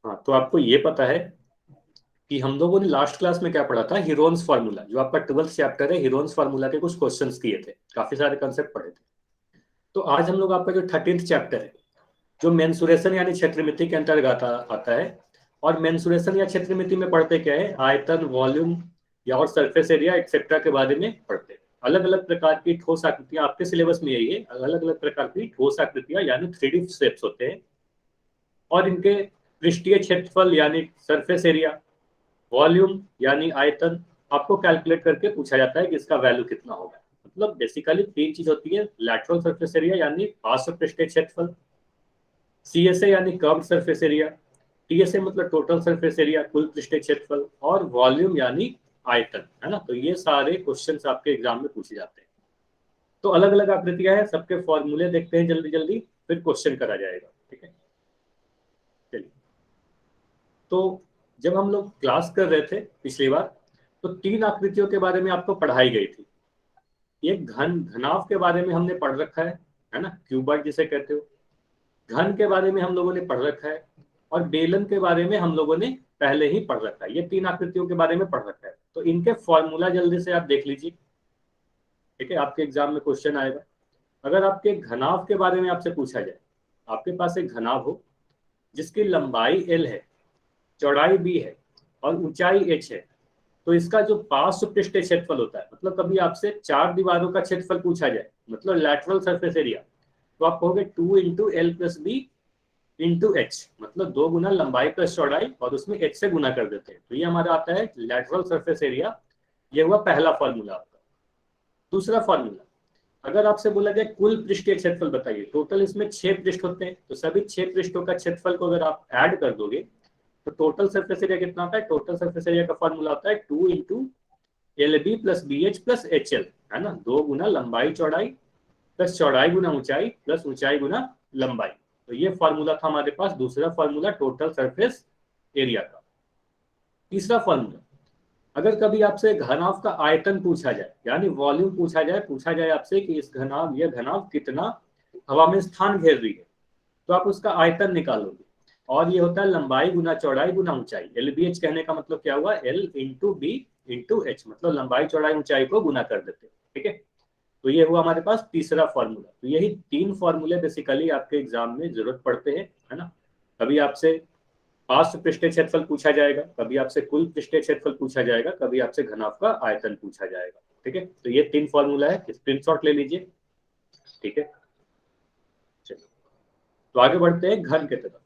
हाँ, तो आपको ये पता है कि हम लोगों ने लास्ट क्लास में क्या पढ़ा था, हीरोन्स फार्मूला, जो आपका 12th चैप्टर है, हीरोन्स फार्मूला के कुछ क्वेश्चंस किए थे, काफी सारे कंसेप्ट पढ़े थे। तो आज हम लोग आपका जो 13th चैप्टर है, जो मेंसुरेशन यानी क्षेत्रमिति के अंतर्गत आता है, और मेंसुरेशन या क्षेत्रमिति में पढ़ते क्या है, आयतन, वॉल्यूम या और सरफेस एरिया एक्सेट्रा के बारे में पढ़ते हैं। अलग अलग प्रकार की ठोस आकृतियां आपके सिलेबस में यही है, अलग अलग प्रकार की ठोस आकृतियां यानी 3D शेप्स होते हैं, और इनके पृष्ठीय क्षेत्रफल यानी सरफेस एरिया, वॉल्यूम यानी आयतन आपको कैलकुलेट करके पूछा जाता है कि इसका वैल्यू कितना होगा। मतलब बेसिकली तीन चीज होती है, लैटरल सरफेस एरिया यानी पार्श्व पृष्ठीय क्षेत्रफल, सीएसए यानी कर्व्ड सरफेस एरिया, टीएसए मतलब टोटल सरफेस एरिया कुल पृष्ठीय क्षेत्रफल, और वॉल्यूम यानी आयतन, है ना। तो ये सारे क्वेश्चंस आपके एग्जाम में पूछे जाते हैं। तो अलग अलग आकृतियां हैं, सबके फॉर्मूले देखते हैं जल्दी जल्दी, फिर क्वेश्चन करा जाएगा, ठीक है। चलिए, तो जब हम लोग क्लास कर रहे थे पिछली बार, तो तीन आकृतियों के बारे में आपको पढ़ाई गई थी। एक घनाभ के बारे में हमने पढ़ रखा है ना, क्यूबॉइड जिसे कहते हो। घन के बारे में हम लोगों ने पढ़ रखा है, और बेलन के बारे में हम लोगों ने पहले ही पढ़ रखा है। ये तीन आकृतियों के बारे में पढ़ रखा है, तो इनके फॉर्मूला जल्दी से आप देख लीजिए, ठीक है। आपके एग्जाम में क्वेश्चन आएगा। अगर आपके घनाभ के बारे में आपसे पूछा जाए, आपके पास एक घनाभ हो जिसकी लंबाई l है, चौड़ाई b है और ऊंचाई h है, तो इसका जो पार्श्व पृष्ठीय क्षेत्रफल होता है, मतलब कभी आपसे चार दीवारों का क्षेत्रफल पूछा जाए, मतलब लैटरल सरफेस एरिया, तो आप कहोगे 2 into L plus B into H, मतलब 2 गुना लंबाई प्लस चौड़ाई और उसमें h से गुना कर देते हैं, तो ये हमारा आता है लैटरल सरफेस एरिया। ये हुआ पहला फॉर्मूला आपका। दूसरा फॉर्मूला, अगर आपसे बोला जाए कुल पृष्ठीय क्षेत्रफल बताइए, टोटल इसमें 6 पृष्ठ होते हैं, तो सभी 6 पृष्ठों का क्षेत्रफल को अगर आप ऐड कर दोगे तो टोटल सरफेस एरिया कितना आता है। टोटल सरफेस एरिया का फॉर्मूला होता है 2 into L B plus B H plus H L, है ना। 2 गुना लंबाई चौड़ाई प्लस चौड़ाई गुना ऊंचाई प्लस ऊंचाई गुना लंबाई। तो ये फॉर्मूला था हमारे पास, दूसरा फॉर्मूला टोटल सरफेस एरिया का। तीसरा फॉर्मूला, अगर कभी आपसे घनाभ का आयतन पूछा जाए यानी वॉल्यूम पूछा जाए आपसे कि इस घनाभ, ये घनाभ कितना हवा में स्थान घेर रही है, तो आप उसका आयतन निकालोगे, और ये होता है लंबाई गुना चौड़ाई गुना ऊंचाई। एल बी एच कहने का मतलब क्या हुआ, L into B into H, मतलब लंबाई चौड़ाई ऊंचाई को गुना कर देते हैं, ठीक है। तो ये हुआ हमारे पास तीसरा फॉर्मूला। तो यही तीन फॉर्मूले बेसिकली आपके एग्जाम में जरूरत पड़ते हैं, है ना। कभी आपसे पार्श्व पृष्ठीय क्षेत्रफल पूछा जाएगा, कभी आपसे कुल पृष्ठीय क्षेत्रफल पूछा जाएगा, कभी आपसे घनाभ का आयतन पूछा जाएगा, ठीक है। तो ये तीन फॉर्मूला है, स्क्रीनशॉट ले लीजिए, ठीक है। चलिए, तो आगे बढ़ते हैं घन की तरफ।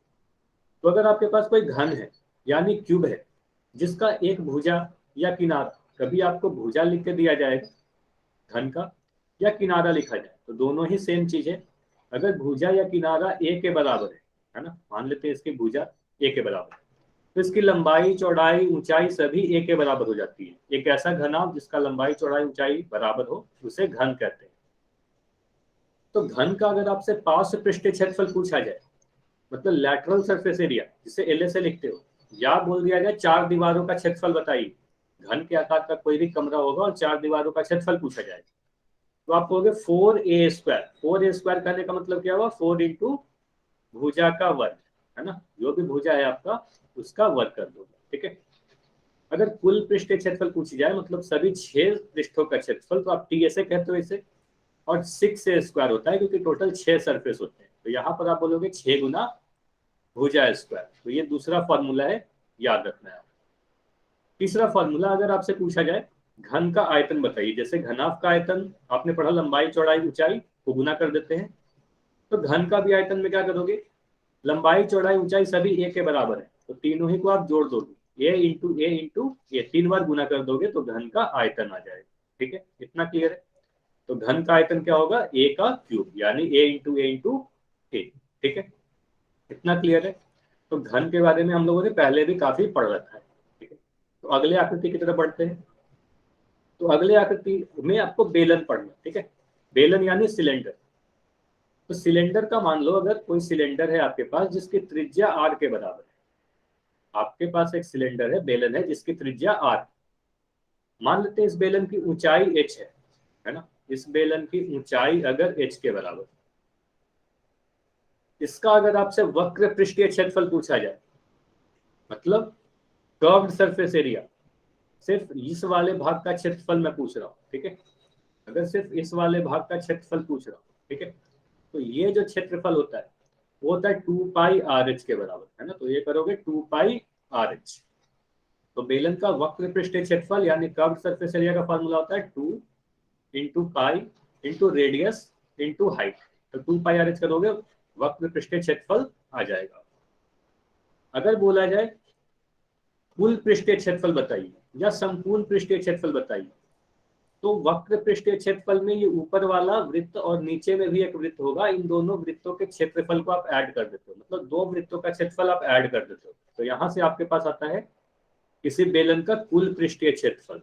तो अगर आपके पास कोई घन है यानी क्यूब है, जिसका एक भुजा या किनारा, कभी आपको भुजा लिख के दिया जाएगा घन का, या किनारा लिखा जाए, तो दोनों ही सेम चीज है। अगर भुजा या किनारा ए के बराबर है ना, मान लेते हैं इसकी भुजा ए के बराबर, तो इसकी लंबाई चौड़ाई ऊंचाई सभी ए के बराबर हो जाती है। एक ऐसा घनाभ जिसका लंबाई चौड़ाई ऊंचाई बराबर हो, उसे घन कहते हैं। तो घन का अगर आपसे पार्श्व पृष्ठीय क्षेत्रफल पूछा जाए, मतलब लैटरल सरफेस एरिया, जिसे एल से लिखते हो, या बोल दिया जाए चार दीवारों का क्षेत्रफल बताइए, घन के आकार का कोई भी कमरा होगा और चार दीवारों का क्षेत्रफल पूछा जाए, तो आप कहोगे 4a²। 4a² कहने का मतलब क्या हुआ, 4 इंटू भुजा का वर्ग, है ना, जो भी भुजा है आपका उसका वर्ग कर दो, ठीक है। अगर कुल पृष्ठीय क्षेत्रफल पूछी जाए, मतलब सभी 6 पृष्ठों का क्षेत्रफल, तो आप टी ऐसे कहते हो इसे, और 6a² होता है क्योंकि टोटल 6 सरफेस होते हैं, तो यहाँ पर आप बोलोगे 6 गुना भुजा स्क्वायर। तो ये दूसरा फॉर्मूला है, याद रखना है। तीसरा फॉर्मूला, अगर आपसे पूछा जाए घन का आयतन बताइए, जैसे घनाभ का आयतन आपने पढ़ा लंबाई चौड़ाई ऊंचाई को गुना कर देते हैं, तो घन का भी आयतन में क्या करोगे, लंबाई चौड़ाई ऊंचाई सभी ए के बराबर है, तो तीनों ही को आप जोड़ दोगे, ए इंटू ए, 3 बार गुना कर दोगे तो घन का आयतन आ जाएगा, ठीक है। इतना क्लियर है। तो घन का आयतन क्या होगा, ए का क्यूब, यानी ए इंटू ए, ठीक है। इतना क्लियर है। तो घन के बारे में हम लोगों ने पहले भी काफी पढ़ रखा है, ठीक है। तो अगले आकृति की तरफ बढ़ते हैं। तो अगले आकृति में आपको बेलन पढ़ना, ठीक है। बेलन यानी सिलेंडर। तो सिलेंडर का मान लो, अगर कोई सिलेंडर है आपके पास जिसकी त्रिज्या आर के बराबर है, आपके पास एक सिलेंडर है, बेलन है जिसकी त्रिज्या आर, मान लेते हैं इस बेलन की ऊंचाई h है ना। इस बेलन की ऊंचाई अगर h के बराबर, इसका अगर आपसे वक्र पृष्ठीय क्षेत्रफल पूछा जाए, मतलब कर्व्ड सरफेस एरिया, सिर्फ इस वाले भाग का क्षेत्रफल मैं पूछ रहा हूँ, ठीक है, अगर सिर्फ इस वाले भाग का क्षेत्रफल पूछ रहा हूँ, ठीक है, तो ये जो क्षेत्रफल होता है वो होता है 2πr(h) के बराबर, है ना। तो ये करोगे 2πr(h). तो बेलन का वक्र पृष्ठीय क्षेत्रफल यानी कर्व्ड सरफेस एरिया का फॉर्मूला होता है 2 into pi into radius into height. तो 2πr(h) करोगे, वक्र पृष्ठीय क्षेत्रफल आ जाएगा। अगर बोला जाए कुल पृष्ठीय क्षेत्रफल बताइए या संपूर्ण पृष्ठीय क्षेत्रफल बताइए, तो वक्र पृष्ठीय क्षेत्रफल में ये ऊपर वाला वृत्त और नीचे में भी एक वृत्त होगा, इन दोनों वृत्तों के क्षेत्रफल को आप ऐड कर देते हो, मतलब दो वृत्तों का क्षेत्रफल आप ऐड कर देते हो। तो यहां से आपके पास आता है किसी बेलन का कुल पृष्ठीय क्षेत्रफल।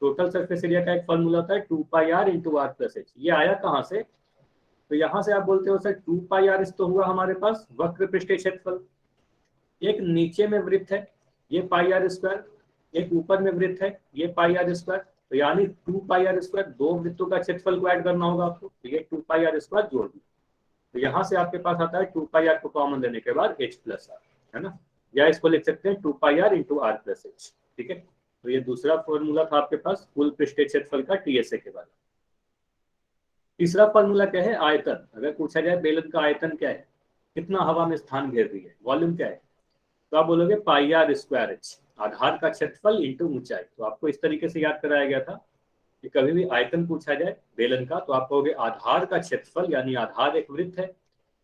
टोटल सरफेस एरिया का एक फॉर्मूला होता है 2πr into are plus H. ये आया कहां से? तो यहां से आप बोलते हो सर 2πr तो हुआ हमारे पास वक्र पृष्ठीय क्षेत्रफल, एक नीचे में वृत्त है ये πr², एक ऊपर में वृत्त है ये πr², तो यानी 2πr², दो वृत्तों का क्षेत्रफल को ऐड करना होगा आपको, तो ये 2πr² जोड़ दो। तो यहां से आपके पास आता है 2πr को कॉमन लेने के बाद h प्लस आर, है ना, या इसको लिख सकते हैं 2πr into are plus H, ठीक है। तो ये दूसरा फॉर्मूला था आपके पास कुल पृष्ठीय क्षेत्रफल का टीएसए के बारे में। तीसरा फॉर्मूला क्या है? आयतन। अगर पूछा जाए बेलन का आयतन क्या है, कितना हवा में स्थान घेर रही है, वॉल्यूम क्या है, तो आप बोलोगे πr²h, आधार का क्षेत्रफल इंटू ऊंचाई। तो आपको इस तरीके से याद कराया गया था कि कभी भी आयतन पूछा जाए बेलन का तो आप कहोगे आधार का क्षेत्रफल, यानी आधार एक वृत्त है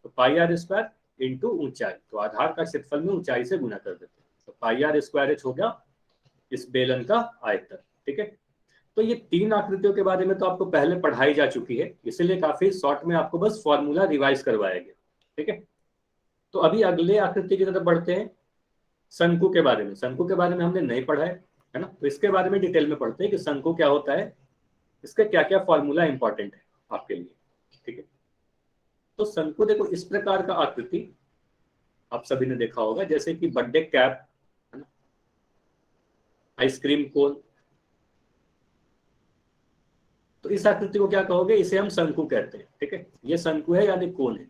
तो πr² इंटू ऊंचाई, तो आधार का क्षेत्रफल में ऊंचाई से गुना कर देते हैं, तो πr²h हो गया इस बेलन का आयतन, ठीक है। तो ये तीन आकृतियों के बारे में तो आपको पहले पढ़ाई जा चुकी है, इसलिए काफी शॉर्ट में आपको बस फॉर्मूला रिवाइज करवाया गया, ठीक है। तो अभी अगले आकृति की तरफ बढ़ते हैं, शंकु के बारे में। शंकु के बारे में हमने नहीं पढ़ा है ना, तो इसके बारे में डिटेल में पढ़ते हैं कि शंकु क्या होता है, इसका क्या क्या फॉर्मूला इंपॉर्टेंट है आपके लिए, ठीक है। तो शंकु देखो इस प्रकार का आकृति आप सभी ने देखा होगा, जैसे कि बर्थडे कैप, है ना, आइसक्रीम कोन। तो इस आकृति को क्या कहोगे? इसे हम शंकु कहते हैं, ठीक है। ये शंकु है यानी कोन है।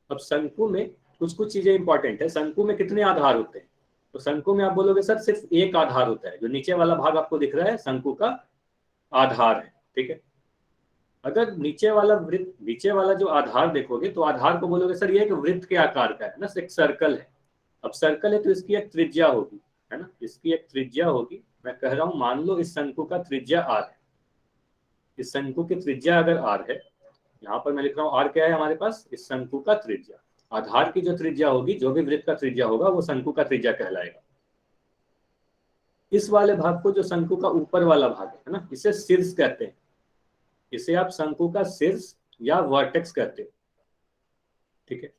अब शंकु में कुछ कुछ चीजें इंपॉर्टेंट है। शंकु में कितने आधार होते हैं? तो शंकु में आप बोलोगे सर सिर्फ एक आधार होता है, जो नीचे वाला भाग आपको दिख रहा है शंकु का आधार है, ठीक है। अगर नीचे वाला वृत्त, नीचे वाला जो आधार देखोगे तो आधार को बोलोगे सर ये एक वृत्त के आकार का है ना, एक सर्कल है। अब सर्कल है तो इसकी एक त्रिज्या होगी, है ना, इसकी एक त्रिज्या होगी। मैं कह रहा हूं मान लो इस शंकु का त्रिज्या आर है, इस शंकु की त्रिज्या अगर आर है, यहाँ पर मैं लिख रहा हूँ आर क्या है हमारे पास, इस शंकु का त्रिज्या। आधार की जो त्रिज्या होगी, जो भी वृत्त का त्रिज्या होगा वो शंकु का त्रिज्या कहलाएगा। इस वाले भाग को, जो शंकु का ऊपर वाला भाग है ना, इसे शीर्ष कहते हैं। इसे आप शंकु का शीर्ष या वर्टेक्स कहते हो, ठीक है।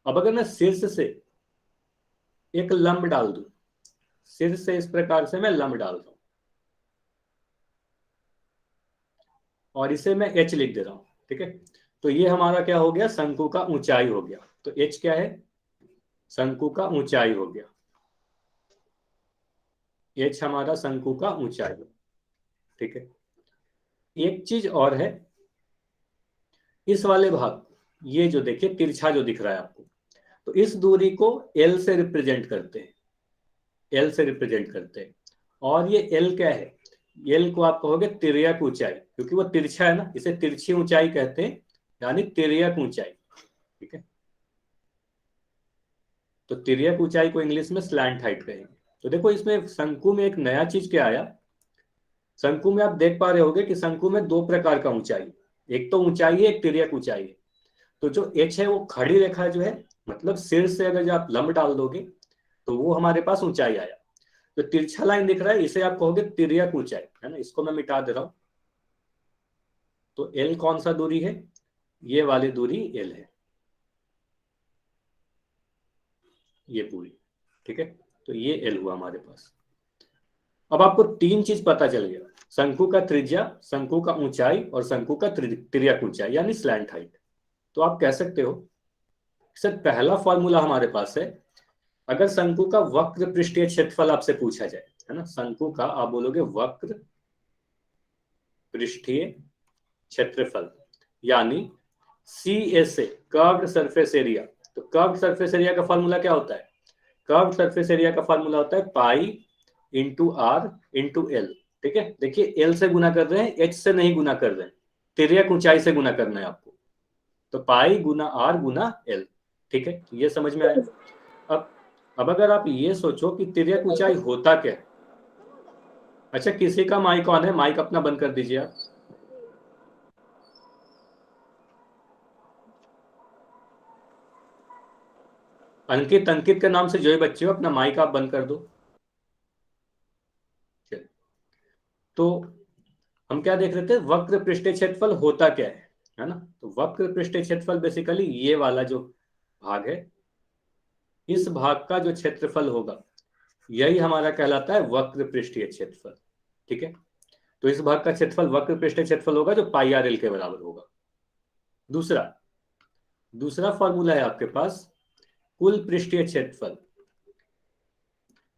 अब अगर मैं शीर्ष से एक लंब डाल दूं, शीर्ष से इस प्रकार से मैं लंब डाल दूं और इसे मैं h लिख दे रहा हूं, ठीक है, तो ये हमारा क्या हो गया? शंकु का ऊंचाई हो गया। तो h क्या है? शंकु का ऊंचाई हो गया। h हमारा शंकु का ऊंचाई हो, ठीक है। एक चीज और है, इस वाले भाग, ये जो देखिए तिरछा जो दिख रहा है आपको, तो इस दूरी को L से रिप्रेजेंट करते हैं, L से रिप्रेजेंट करते हैं। और ये L क्या है? L को आप कहोगे तिर्यक ऊंचाई, क्योंकि वो तिरछा है ना, इसे तिरछी ऊंचाई कहते हैं, यानी तिर्यक ऊंचाई, ठीक है। तो तिर्यक ऊंचाई को इंग्लिश में स्लैंट हाइट कहेंगे। तो देखो इसमें शंकु में एक नया चीज क्या आया, शंकु में आप देख पा रहे होगे कि शंकु में दो प्रकार का ऊंचाई, एक तो ऊंचाई है, एक तिर्यक ऊंचाई है। तो जो एच है वो खड़ी रेखा जो है, मतलब सिर से अगर जो आप लंब डाल दोगे तो वो हमारे पास ऊंचाई आया। जो तिरछा लाइन दिख रहा है इसे आप कहोगे तिर्यक ऊंचाई, है ना, इसको मैं मिटा दे रहा हूं। तो एल कौन सा दूरी है? ये वाली दूरी एल है, ये पूरी, ठीक है। तो ये एल हुआ हमारे पास। अब आपको तीन चीज पता चल गया, शंकु का त्रिज्या, शंकु का ऊंचाई और शंकु का तिर्यक ऊंचाई यानी स्लैंट हाइट। तो आप कह सकते हो सर पहला फॉर्मूला हमारे पास है, अगर शंकु का वक्र पृष्ठीय क्षेत्रफल आपसे पूछा जाए, है ना, शंकु का आप बोलोगे वक्र पृष्ठीय क्षेत्रफल, यानी C S A curved surface area. तो कर्व्ड सरफेस एरिया का फॉर्मूला क्या होता है? कर्व्ड सरफेस एरिया का फॉर्मूला होता है pi into R into L. ठीक है, देखिए एल से गुना कर रहे हैं, एच से नहीं गुना कर रहे हैं, तिर्यक ऊंचाई से गुना करना है आपको। तो पाई गुना आर गुना एल। ठीक है, ये समझ में आया। अब अगर आप ये सोचो कि तिर्यक ऊंचाई होता क्या है। अच्छा, किसी का माइक ऑन है? माइक अपना बंद कर दीजिए आप। अंकित, अंकित के नाम से जो ही बच्चे हो अपना माइक आप बंद कर दो। चलिए, तो हम क्या देख रहे थे? वक्र पृष्ठीय क्षेत्रफल होता क्या है ना? तो वक्र पृष्ठीय क्षेत्रफल बेसिकली ये वाला जो भाग है, इस भाग का जो क्षेत्रफल होगा यही हमारा कहलाता है वक्र पृष्ठीय क्षेत्रफल। ठीक है, तो इस भाग का क्षेत्रफल वक्र पृष्ठीय क्षेत्रफल होगा जो पाई आर एल के बराबर होगा। दूसरा दूसरा फॉर्मूला है आपके पास कुल पृष्ठीय क्षेत्रफल।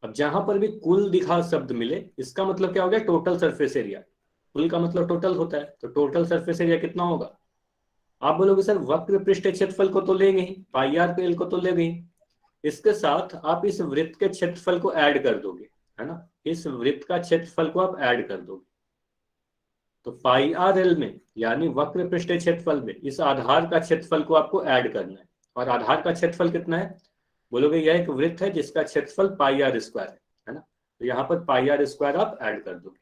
अब जहां पर भी कुल दिखा शब्द मिले, इसका मतलब क्या हो गया? Total surface area. कुल का मतलब टोटल होता है, तो टोटल सरफेस एरिया कितना होगा? आप बोलोगे सर वक्र पृष्ठीय क्षेत्रफल को तो लेंगे ही, पाई आर पे एल को तो लेंगे ही, इसके साथ आप इस वृत्त के क्षेत्रफल को ऐड कर दोगे, है ना? इस वृत्त का क्षेत्रफल को आप ऐड कर दोगे। तो पाई आर एल में यानी वक्र पृष्ठीय क्षेत्रफल में इस आधार का क्षेत्रफल को आपको ऐड करना है। और आधार का क्षेत्रफल कितना है? बोलोगे यह एक वृत्त है जिसका क्षेत्रफल पाई आर स्क्वायर है ना? तो यहाँ पर पाई आर स्क्वायर आप ऐड कर दोगे।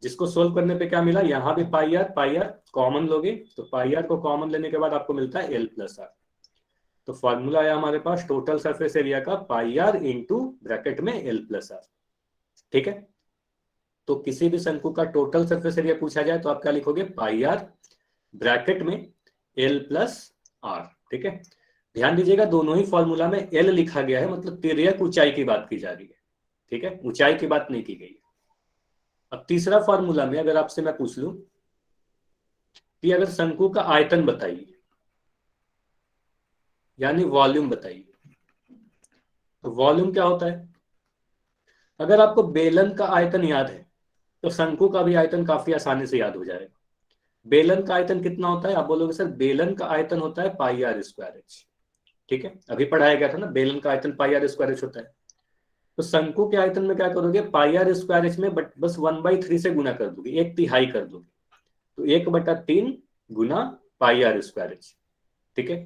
जिसको सोल्व करने पे क्या मिला? यहाँ भी पाई आर कॉमन लोगे, तो पाई आर को कॉमन लेने के बाद आपको मिलता है एल प्लस आर। तो फॉर्मूला है हमारे पास टोटल सरफेस एरिया का पाई आर इंटू ब्रैकेट में एल प्लस आर। ठीक है, तो किसी भी शंकु का टोटल सरफेस एरिया पूछा जाए तो आप क्या लिखोगे? पाई आर ब्रैकेट में एल प्लस आर। ठीक है, ध्यान दीजिएगा दोनों ही फॉर्मूला में एल लिखा गया है, मतलब तिर्यक ऊंचाई की बात की जा रही है। ठीक है, ऊंचाई की बात नहीं की गई है। अब तीसरा फॉर्मूला में अगर आपसे मैं पूछ लूं कि अगर शंकु का आयतन बताइए यानी वॉल्यूम बताइए, तो वॉल्यूम क्या होता है? अगर आपको बेलन का आयतन याद है तो शंकु का भी आयतन काफी आसानी से याद हो जाएगा। बेलन का आयतन कितना होता है? आप बोलोगे सर बेलन का आयतन होता है पाई आर स्क्वायर एच। ठीक है, अभी पढ़ाया गया था ना, बेलन का आयतन पाई आर स्क्वायर एच होता है। तो शंकु के आयतन में क्या करोगे? पाई आर स्क्वायर एच में बस 1/3 से गुना कर दोगे, 1/3 कर दोगे। तो 1/3 गुना पाई आर स्क्वायर एच। ठीक है,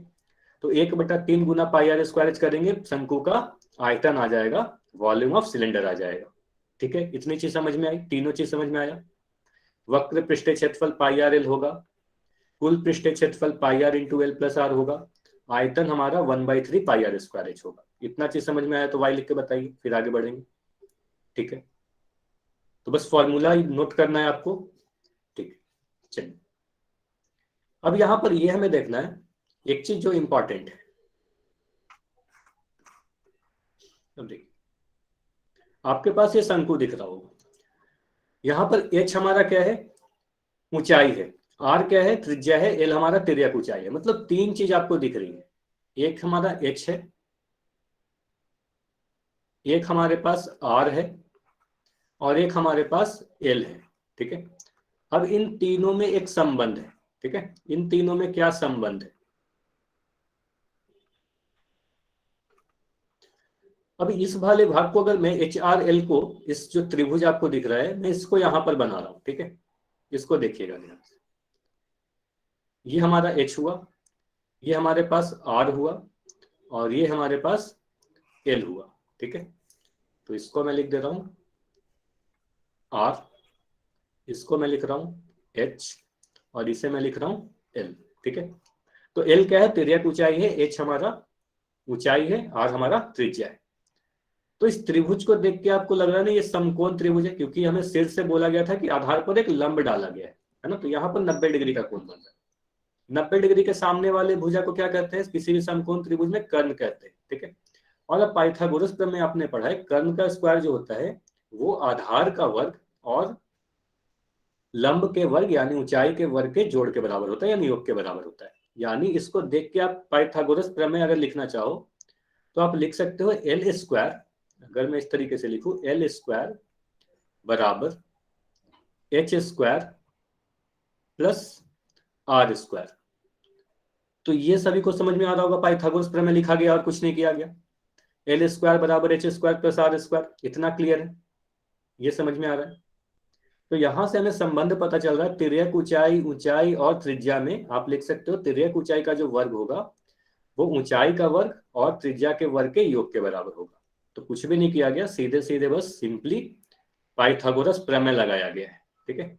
तो 1/3 गुना पाई आर स्क्वायर एच करेंगे, शंकु का आयतन आ जाएगा, वॉल्यूम ऑफ सिलेंडर आ जाएगा। ठीक है, इतनी चीज समझ में आई? तीनों चीज समझ में आया? वक्र पृष्ठीय क्षेत्रफल पाई आर एल होगा, कुल पृष्ठीय क्षेत्रफल pi r into L plus r होगा, आयतन हमारा 1/3 पाई आर स्क्वायर एच होगा। इतना चीज समझ में आया तो वाई लिख के बताइए, फिर आगे बढ़ेंगे। ठीक है, तो बस फॉर्मूला नोट करना है आपको। ठीक है, चलिए अब यहां पर यह हमें देखना है एक चीज जो इंपॉर्टेंट है। अब देखिए, आपके पास ये शंकु दिख रहा होगा, यहां पर एच हमारा क्या है? ऊंचाई है। आर क्या है? त्रिज्या है। एल हमारा तिर्यक ऊंचाई है। मतलब तीन चीज आपको दिख रही है, एक हमारा एच है, एक हमारे पास आर है, और एक हमारे पास एल है। ठीक है, अब इन तीनों में एक संबंध है। ठीक है, इन तीनों में क्या संबंध है? अब इस वाले भाग को अगर मैं एच आर एल को, इस जो त्रिभुज आपको दिख रहा है, मैं इसको यहां पर बना रहा हूं। ठीक है, इसको देखिएगा ध्यान से। ये हमारा एच हुआ, ये हमारे पास आर हुआ, और ये हमारे पास एल हुआ। ठीक है, तो इसको मैं लिख दे रहा हूं आर, इसको मैं लिख रहा हूं एच, और इसे मैं लिख रहा हूं एल। ठीक है, तो एल क्या है? तिर्यक ऊंचाई है, एच हमारा ऊंचाई है, आर हमारा त्रिज्या है। तो इस त्रिभुज को देख के आपको लग रहा है ना ये समकोण त्रिभुज है, क्योंकि हमें शीर्ष से बोला गया था कि आधार पर एक लंब डाला गया है ना? तो यहाँ पर 90 डिग्री का कोण बन रहा है। 90 डिग्री के सामने वाले भुजा को क्या कहते हैं? किसी भी समकोण त्रिभुज में कर्ण कहते हैं। ठीक है, और अब पाइथागोरस प्रमेय आपने पढ़ा है, कर्ण का स्क्वायर जो होता है वो आधार का वर्ग और लंब के वर्ग यानी ऊंचाई के वर्ग के जोड़ के बराबर होता है, यानी योग के बराबर होता है। यानी इसको देख के आप पाइथागोरस प्रमेय अगर लिखना चाहो तो आप लिख सकते हो एल स्क्वायर, अगर मैं इस तरीके से लिखूं एल स्क्वायर बराबर H square plus R square. तो ये सभी को समझ में आ रहा होगा, पाइथागोरस प्रमेय लिखा गया और कुछ नहीं किया गया। एल स्क्वायर बराबर H square plus R square, इतना क्लियर है, ये समझ में आ रहा है। तो यहां से हमें संबंध पता चल रहा है, तिर्यक ऊंचाई, ऊंचाई और त्रिज्या में आप लिख सकते हो तिर्यक ऊंचाई का जो वर्ग होगा वो ऊंचाई का वर्ग और त्रिज्या के वर्ग के योग के बराबर होगा। तो कुछ भी नहीं किया गया, सीधे सीधे बस सिंपली पाइथागोरस प्रमेय लगाया गया है। ठीक है,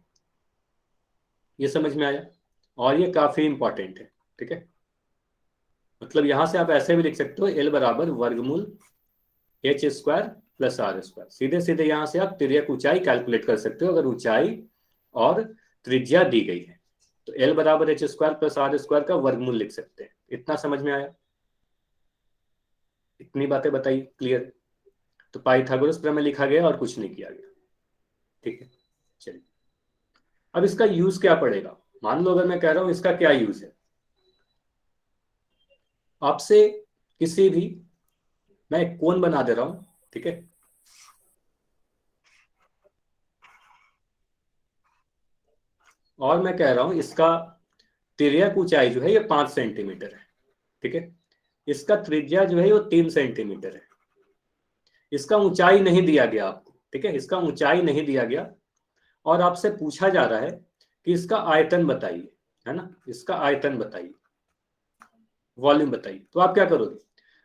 ये समझ में आया, और ये काफी इंपॉर्टेंट है। ठीक है, मतलब यहां से आप ऐसे भी लिख सकते हो, एल बराबर वर्गमूल H square plus R square. सीधे सीधे यहां से आप तिर्यक ऊंचाई कैलकुलेट कर सकते हो अगर ऊंचाई और त्रिज्या दी गई है। तो एल बराबर H square plus R square का वर्गमूल लिख सकते हैं। इतना समझ में आया, इतनी बातें बताई क्लियर। तो पाइथागोरस प्रमेय लिखा गया और कुछ नहीं किया गया। ठीक है, चलिए अब इसका यूज क्या पड़ेगा। मान लो अगर मैं कह रहा हूं इसका क्या यूज है, आपसे किसी भी, मैं एक कोण बना दे रहा हूं। ठीक है, और मैं कह रहा हूं इसका तिर्यक ऊंचाई जो है ये 5 सेंटीमीटर है। ठीक है, इसका त्रिज्या जो है वो 3 सेंटीमीटर है। इसका ऊंचाई नहीं दिया गया आपको। ठीक है, इसका ऊंचाई नहीं दिया गया, और आपसे पूछा जा रहा है कि इसका आयतन बताइए, है ना, इसका आयतन बताइए, वॉल्यूम बताइए। तो आप क्या करोगे,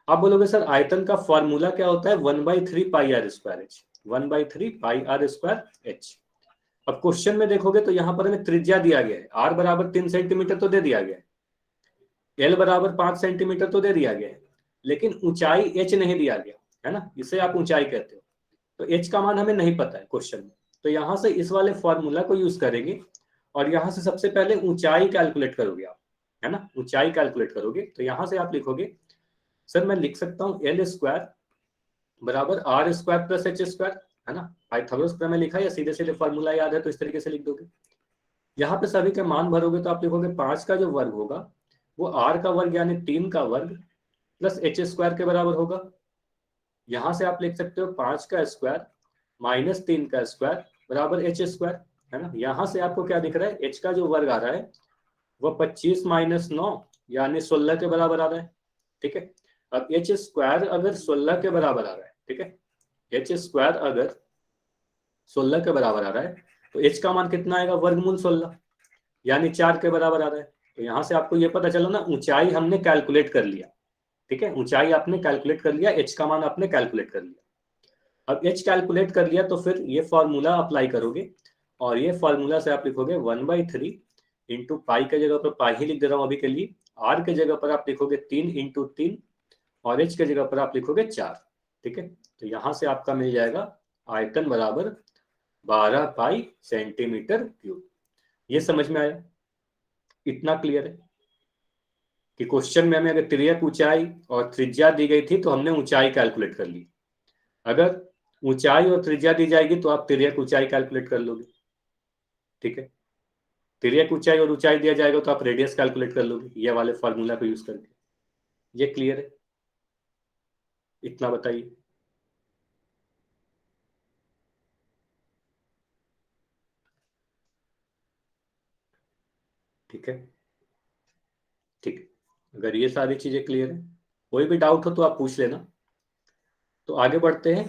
आप बोलोगे सर आयतन का फॉर्मूला क्या होता है, 1/3 पाई r स्क्वायर एच, 1/3 पाई r स्क्वायर एच। अब क्वेश्चन में देखोगे तो यहाँ पर हमें त्रिज्या दिया गया है, आर बराबर 3 सेंटीमीटर तो दे दिया गया है, एल बराबर 5 सेंटीमीटर तो दे दिया गया है, लेकिन ऊंचाई एच नहीं दिया गया, है ना, इसे आप ऊंचाई कहते हो। तो एच का मान हमें नहीं पता है क्वेश्चन में, तो यहां से इस वाले फॉर्मूला को यूज करेंगे, और यहां से सबसे पहले ऊंचाई कैलकुलेट करोगे आप, है ना, ऊंचाई कैलकुलेट करोगे। तो यहां से आप लिखोगे, सर मैं लिख सकता हूँ एल स्क्वायर बराबर R square plus H square, है ना, पाइथागोरस प्रमेय लिखा, या सीधे सीधे फॉर्मूला याद है तो इस तरीके से लिख दोगे। यहाँ पे सभी के मान भरोगे तो आप लिखोगे 5 का जो वर्ग होगा वो आर का वर्ग यानी 3 का वर्ग प्लस एच स्क्वायर के बराबर होगा। यहां से आप लिख सकते हो 5 का स्क्वायर माइनस 3 का स्क्वायर बराबर एच स्क्वायर, है ना। यहां से आपको क्या दिख रहा है, एच का जो वर्ग आ रहा है वो 25 - 9 यानी 16 के बराबर आ रहा है। ठीक है, अब एच स्क्वायर अगर 16 के बराबर आ रहा है, ठीक है, एच स्क्वायर अगर 16 के बराबर आ रहा है तो एच का मान कितना आएगा, वर्गमूल 16 यानी 4 के बराबर आ रहा है। तो यहां से आपको ये पता चला ना, ऊंचाई हमने कैलकुलेट कर लिया। ठीक है, ऊंचाई आपने कैलकुलेट कर लिया, एच का मान आपने कैलकुलेट कर लिया। अब एच कैलकुलेट कर लिया तो फिर ये फॉर्मूला अप्लाई करोगे, और ये फॉर्मूला से आप लिखोगे 1/3 पाई के जगह पर पाई ही लिख दे रहा हूं अभी के लिए, आर के जगह पर आप लिखोगे 3 × 3, और एच के जगह पर आप लिखोगे 4। ठीक है, तो यहां से आपका मिल जाएगा आयतन बराबर 12 पाई सेंटीमीटर क्यूब। ये समझ में आया, इतना क्लियर है कि क्वेश्चन में हमें अगर तिर्यक ऊंचाई और त्रिज्या दी गई थी तो हमने ऊंचाई कैलकुलेट कर ली, अगर ऊंचाई और त्रिज्या दी जाएगी तो आप तिर्यक ऊंचाई कैलकुलेट कर लोगे। ठीक है, तिर्यक ऊंचाई और ऊंचाई दिया जाएगा तो आप रेडियस कैलकुलेट कर लोगे ये वाले फॉर्मूला को यूज करके। ये क्लियर है, इतना बताइए। ठीक है, ठीक है, अगर ये सारी चीजें क्लियर है, कोई भी डाउट हो तो आप पूछ लेना। तो आगे बढ़ते हैं,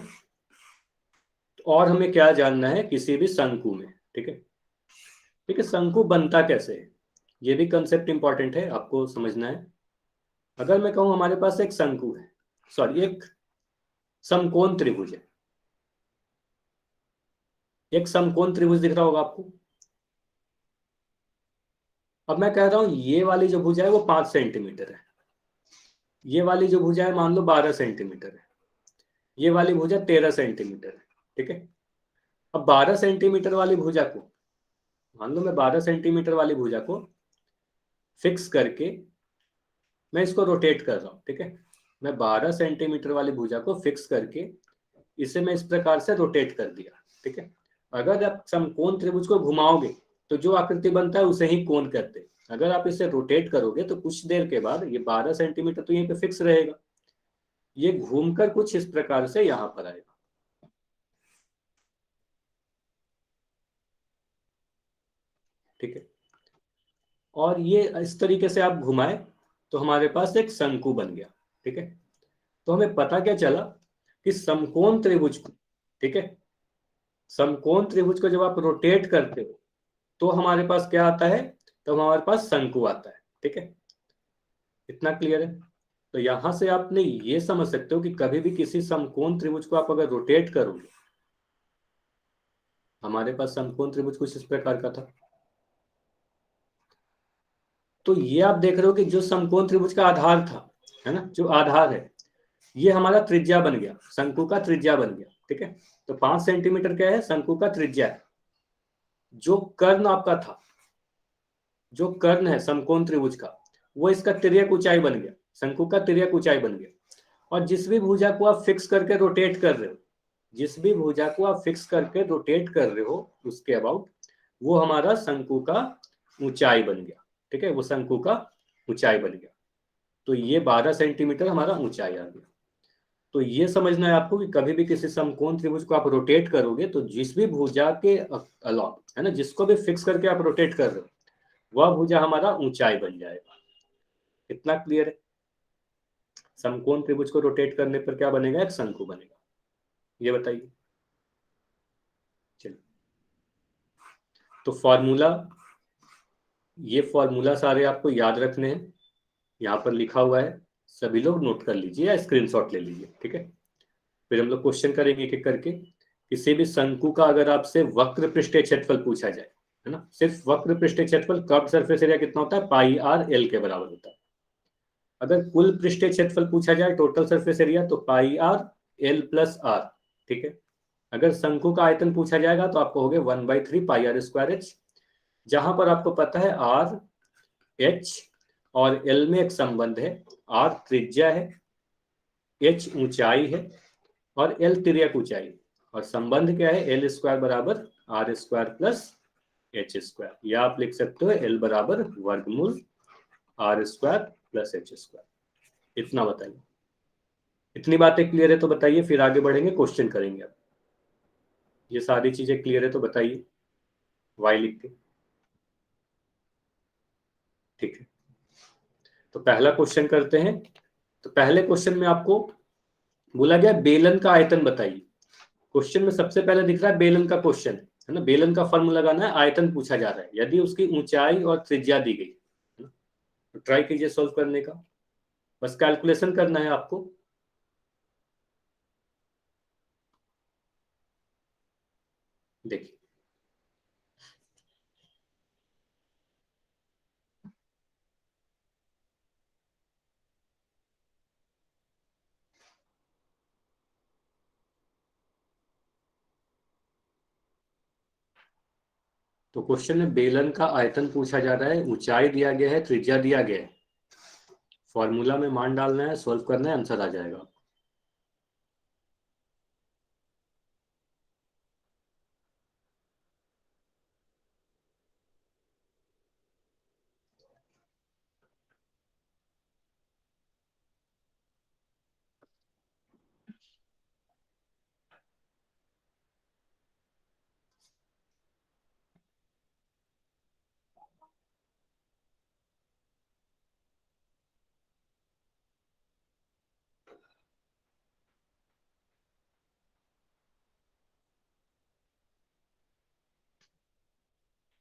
तो और हमें क्या जानना है किसी भी शंकु में। ठीक है, ठीक है, शंकु बनता कैसे है, ये भी कंसेप्ट इंपॉर्टेंट है, आपको समझना है। अगर मैं कहूं हमारे पास एक शंकु है, सॉरी एक समकोण त्रिभुज है, एक समकोण त्रिभुज दिख रहा होगा आपको। अब मैं कह रहा हूं ये वाली जो भुजा है वो 5 सेंटीमीटर है, ये वाली जो भुजा है मान लो 12 सेंटीमीटर है, ये वाली भुजा 13 सेंटीमीटर है। ठीक है, अब 12 सेंटीमीटर वाली भुजा को, मान लो मैं 12 सेंटीमीटर वाली भुजा को फिक्स करके मैं इसको रोटेट कर रहा हूं। ठीक है, मैं 12 सेंटीमीटर वाली भुजा को फिक्स करके इसे मैं इस प्रकार से रोटेट कर दिया। ठीक है, अगर आप समकोण त्रिभुज को घुमाओगे तो जो आकृति बनता है उसे ही कोण कहते हैं। अगर आप इसे रोटेट करोगे तो कुछ देर के बाद ये 12 सेंटीमीटर तो यहीं पे फिक्स रहेगा, ये घूमकर कुछ इस प्रकार से यहां पर आएगा। ठीक है, और ये इस तरीके से आप घुमाए तो हमारे पास एक शंकु बन गया। ठीक है, तो हमें पता क्या चला कि समकोण त्रिभुज को, ठीक है, समकोण त्रिभुज को जब आप रोटेट करते हो तो हमारे पास क्या आता है, तो हमारे पास शंकु आता है। ठीक है, इतना क्लियर है। तो यहां से आपने ये समझ सकते हो कि कभी भी किसी समकोण त्रिभुज को आप अगर रोटेट करोगे, हमारे पास समकोण त्रिभुज कुछ इस प्रकार का था। तो ये आप देख रहे हो कि जो समकोण त्रिभुज का आधार था, है ना, जो आधार है, ये हमारा त्रिज्या बन गया, शंकु का त्रिज्या बन गया। ठीक है, तो 5 सेंटीमीटर क्या है, शंकु का त्रिज्या है। जो कर्ण आपका था, जो कर्ण है समकोण त्रिभुज का, वो इसका तिर्यक ऊंचाई बन गया, शंकु का तिर्यक ऊंचाई बन गया। और जिस भी भुजा को आप फिक्स करके रोटेट कर रहे हो, जिस भी भुजा को आप फिक्स करके रोटेट कर रहे हो उसके अबाउट, वो हमारा शंकु का ऊंचाई बन गया। ठीक है, वो शंकु का ऊंचाई बन गया। तो ये 12 सेंटीमीटर हमारा ऊंचाई आ गया। तो ये समझना है आपको कि कभी भी किसी समकोण त्रिभुज को आप रोटेट करोगे तो जिस भी भुजा के अलॉन्ग, है ना, जिसको भी फिक्स करके आप रोटेट कर रहे हो, वह भुजा हमारा ऊंचाई बन जाएगा। इतना क्लियर है। समकोण त्रिभुज को रोटेट करने पर क्या बनेगा, एक शंकु बनेगा। ये बताइए। चलिए, तो फॉर्मूला, ये फॉर्मूला सारे आपको याद रखने हैं, यहाँ पर लिखा हुआ है, सभी लोग नोट कर लीजिए या स्क्रीनशॉट ले लीजिए। ठीक है, फिर हम लोग क्वेश्चन करेंगे एक एक करके। किसी भी शंकु का अगर आपसे वक्र पृष्ठीय क्षेत्रफल पूछा जाए, है ना, सिर्फ वक्र पृष्ठीय क्षेत्रफल, कर्व सरफेस एरिया कितना होता है, पाई आर एल के बराबर होता है। अगर कुल पृष्ठीय क्षेत्रफल पूछा जाए, टोटल सरफेस एरिया, तो pi R L plus are. ठीक है, अगर शंकु का आयतन पूछा जाएगा तो आपको हो गए 1/3 पाई आर स्क्वायर एच, जहां पर आपको पता है आर, एच और एल में एक संबंध है। आर त्रिज्या है, एच ऊंचाई है और एल तिर्यक ऊंचाई। और संबंध क्या है, एल स्क्वायर बराबर R square plus H square, या आप लिख सकते हो एल बराबर वर्गमूल R square plus H square. इतना बताइए। इतनी बातें क्लियर है तो बताइए, फिर आगे बढ़ेंगे, क्वेश्चन करेंगे। अब ये सारी चीजें क्लियर है तो बताइए, वाई लिख के। ठीक है, तो पहला क्वेश्चन करते हैं। तो पहले क्वेश्चन में आपको बोला गया बेलन का आयतन बताइए। क्वेश्चन में सबसे पहले दिख रहा है बेलन का क्वेश्चन, है ना, बेलन का फॉर्मूला लगाना है, आयतन पूछा जा रहा है, यदि उसकी ऊंचाई और त्रिज्या दी गई, है ना। तो ट्राई कीजिए सॉल्व करने का, बस कैलकुलेशन करना है आपको। देखिए, तो क्वेश्चन में बेलन का आयतन पूछा जा रहा है, ऊंचाई दिया गया है, त्रिज्या दिया गया है, फॉर्मूला में मान डालना है, सॉल्व करना है, आंसर आ जाएगा।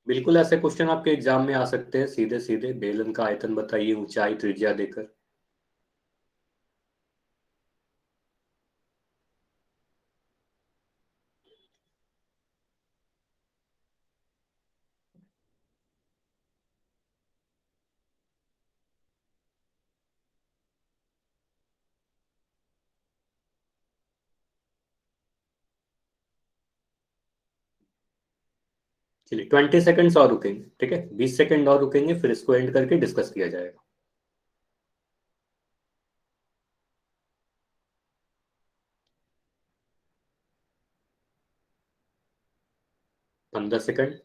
बिल्कुल ऐसे क्वेश्चन आपके एग्जाम में आ सकते हैं, सीधे सीधे बेलन का आयतन बताइए, ऊंचाई त्रिज्या देकर। चलिए 20 सेकंड्स और रुकेंगे, ठीक है, 20 सेकंड और रुकेंगे, फिर इसको एंड करके डिस्कस किया जाएगा। 15 सेकंड।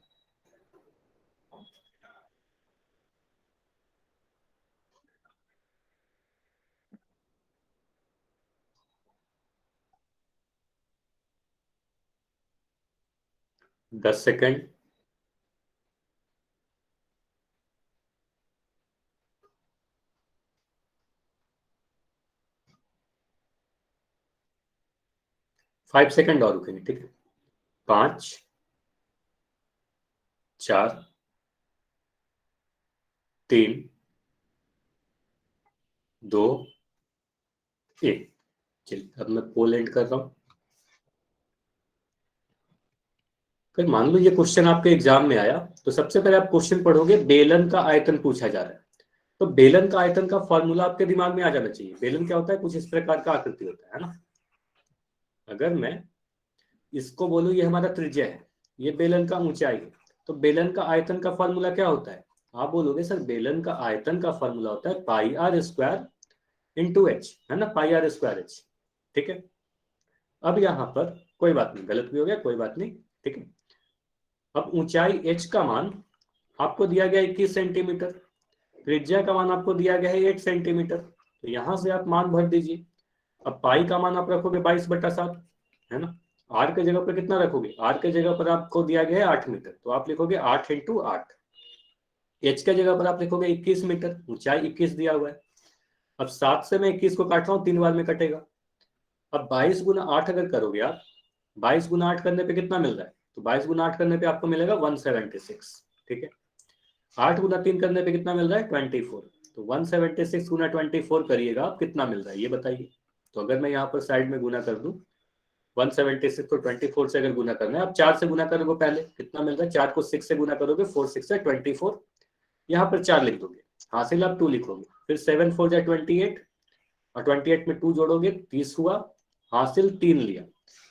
10 सेकंड। 5 सेकंड और रुकेंगे, ठीक है। 5, 4, 3, 2, 1। चलिए अब मैं पोल एंड कर रहा हूं। फिर मान लो ये क्वेश्चन आपके एग्जाम में आया, तो सबसे पहले आप क्वेश्चन पढ़ोगे, बेलन का आयतन पूछा जा रहा है। तो बेलन का आयतन का फॉर्मूला आपके दिमाग में आ जाना चाहिए। बेलन क्या होता है? कुछ इस प्रकार का आकृति होता है ना। अगर मैं इसको बोलूं ये हमारा त्रिज्या है, ये बेलन का ऊंचाई है, तो बेलन का आयतन का फॉर्मूला क्या होता है? आप बोलोगे सर बेलन का आयतन का फॉर्मूला होता है पाई आर स्क्वायर इंटू एच, है ना, पाई आर स्क्वायर एच। ठीक है। अब यहां पर कोई बात नहीं, गलत भी हो गया, कोई बात नहीं, ठीक है। अब ऊंचाई एच का मान आपको दिया गया 21 सेंटीमीटर, त्रिज्या का मान आपको दिया गया है 8 सेंटीमीटर, तो यहां से आप मान भर दीजिए। अब पाई का मान आप रखोगे 22/7, है ना। आर के जगह पर कितना रखोगे? आर के जगह पर आपको दिया गया है 8 मीटर, तो आप लिखोगे 8 × 8। एच के जगह पर आप लिखोगे 21 मीटर, ऊंचाई 21 दिया हुआ है। अब 7 से मैं 21 को काट रहा हूँ, 3 बार में कटेगा। अब 22 × 8 अगर करोगे आप, 22 × 8 करने पे कितना मिल रहा है? तो 22 × 8 करने पे आपको मिलेगा 176, ठीक है। 8 × 3 करने पे कितना मिल रहा है? 24। तो 176 × 24 करिएगा आप, कितना मिल रहा है ये बताइए। तो अगर मैं यहाँ पर साइड में गुना कर दूं, 176 को 24 से अगर गुना करना है, आप 4 से गुना करोगे, पहले कितना मिल रहा है? 4 को 6 से गुना करोगे, 4 6 से 24, यहाँ पर 4 लिख दोगे, हासिल आप 2 लिखोगे, फिर 7 4 जा 28, और 28 में 2 जोड़ोगे 30 हुआ, हासिल 3 लिया,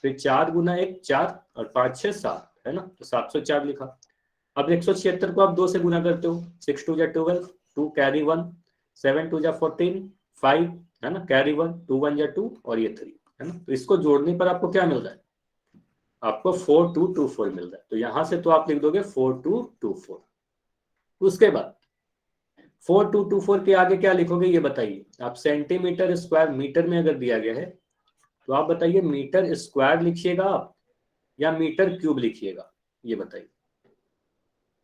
फिर 4 × 1 4, और 5 6 7, है ना, तो 704 लिखा। अब 176 को आप 2 से गुना करते हो, 6 2 जा 12, 2 कैरी 1, 7 2 जा 14, 5, है ना, कैरी 1, 2 1 जा 2, और ये 3, है ना। तो इसको जोड़ने पर आपको क्या मिल रहा है? आपको 4224 मिल रहा है। तो यहां से तो आप लिख दोगे 4224। उसके बाद 4224 के आगे क्या लिखोगे ये बताइए आप। सेंटीमीटर स्क्वायर मीटर में अगर दिया गया है, तो आप बताइए मीटर स्क्वायर लिखिएगा आप या मीटर क्यूब लिखिएगा, ये बताइए।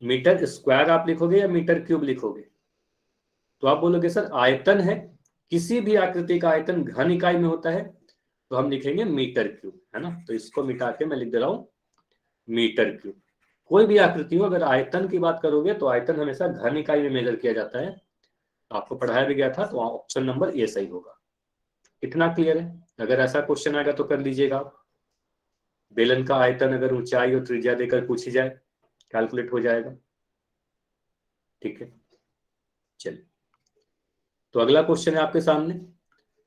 मीटर स्क्वायर आप लिखोगे या मीटर क्यूब लिखोगे? तो आप बोलोगे सर आयतन है, किसी भी आकृति का आयतन घन इकाई में होता है, तो हम लिखेंगे मीटर क्यूब, है ना। तो इसको मिटा के मैं लिख दे रहा हूं मीटर क्यूब। कोई भी आकृति हो, अगर आयतन की बात करोगे तो आयतन हमेशा घन इकाई में मेजर किया जाता है। आपको पढ़ाया भी गया था, तो ऑप्शन नंबर ए सही होगा। इतना क्लियर है? अगर ऐसा क्वेश्चन आएगा तो कर लीजिएगा आप। बेलन का आयतन अगर ऊंचाई और त्रिज्या देकर पूछी जाए, कैलकुलेट हो जाएगा, ठीक है। चलिए, तो अगला क्वेश्चन है आपके सामने।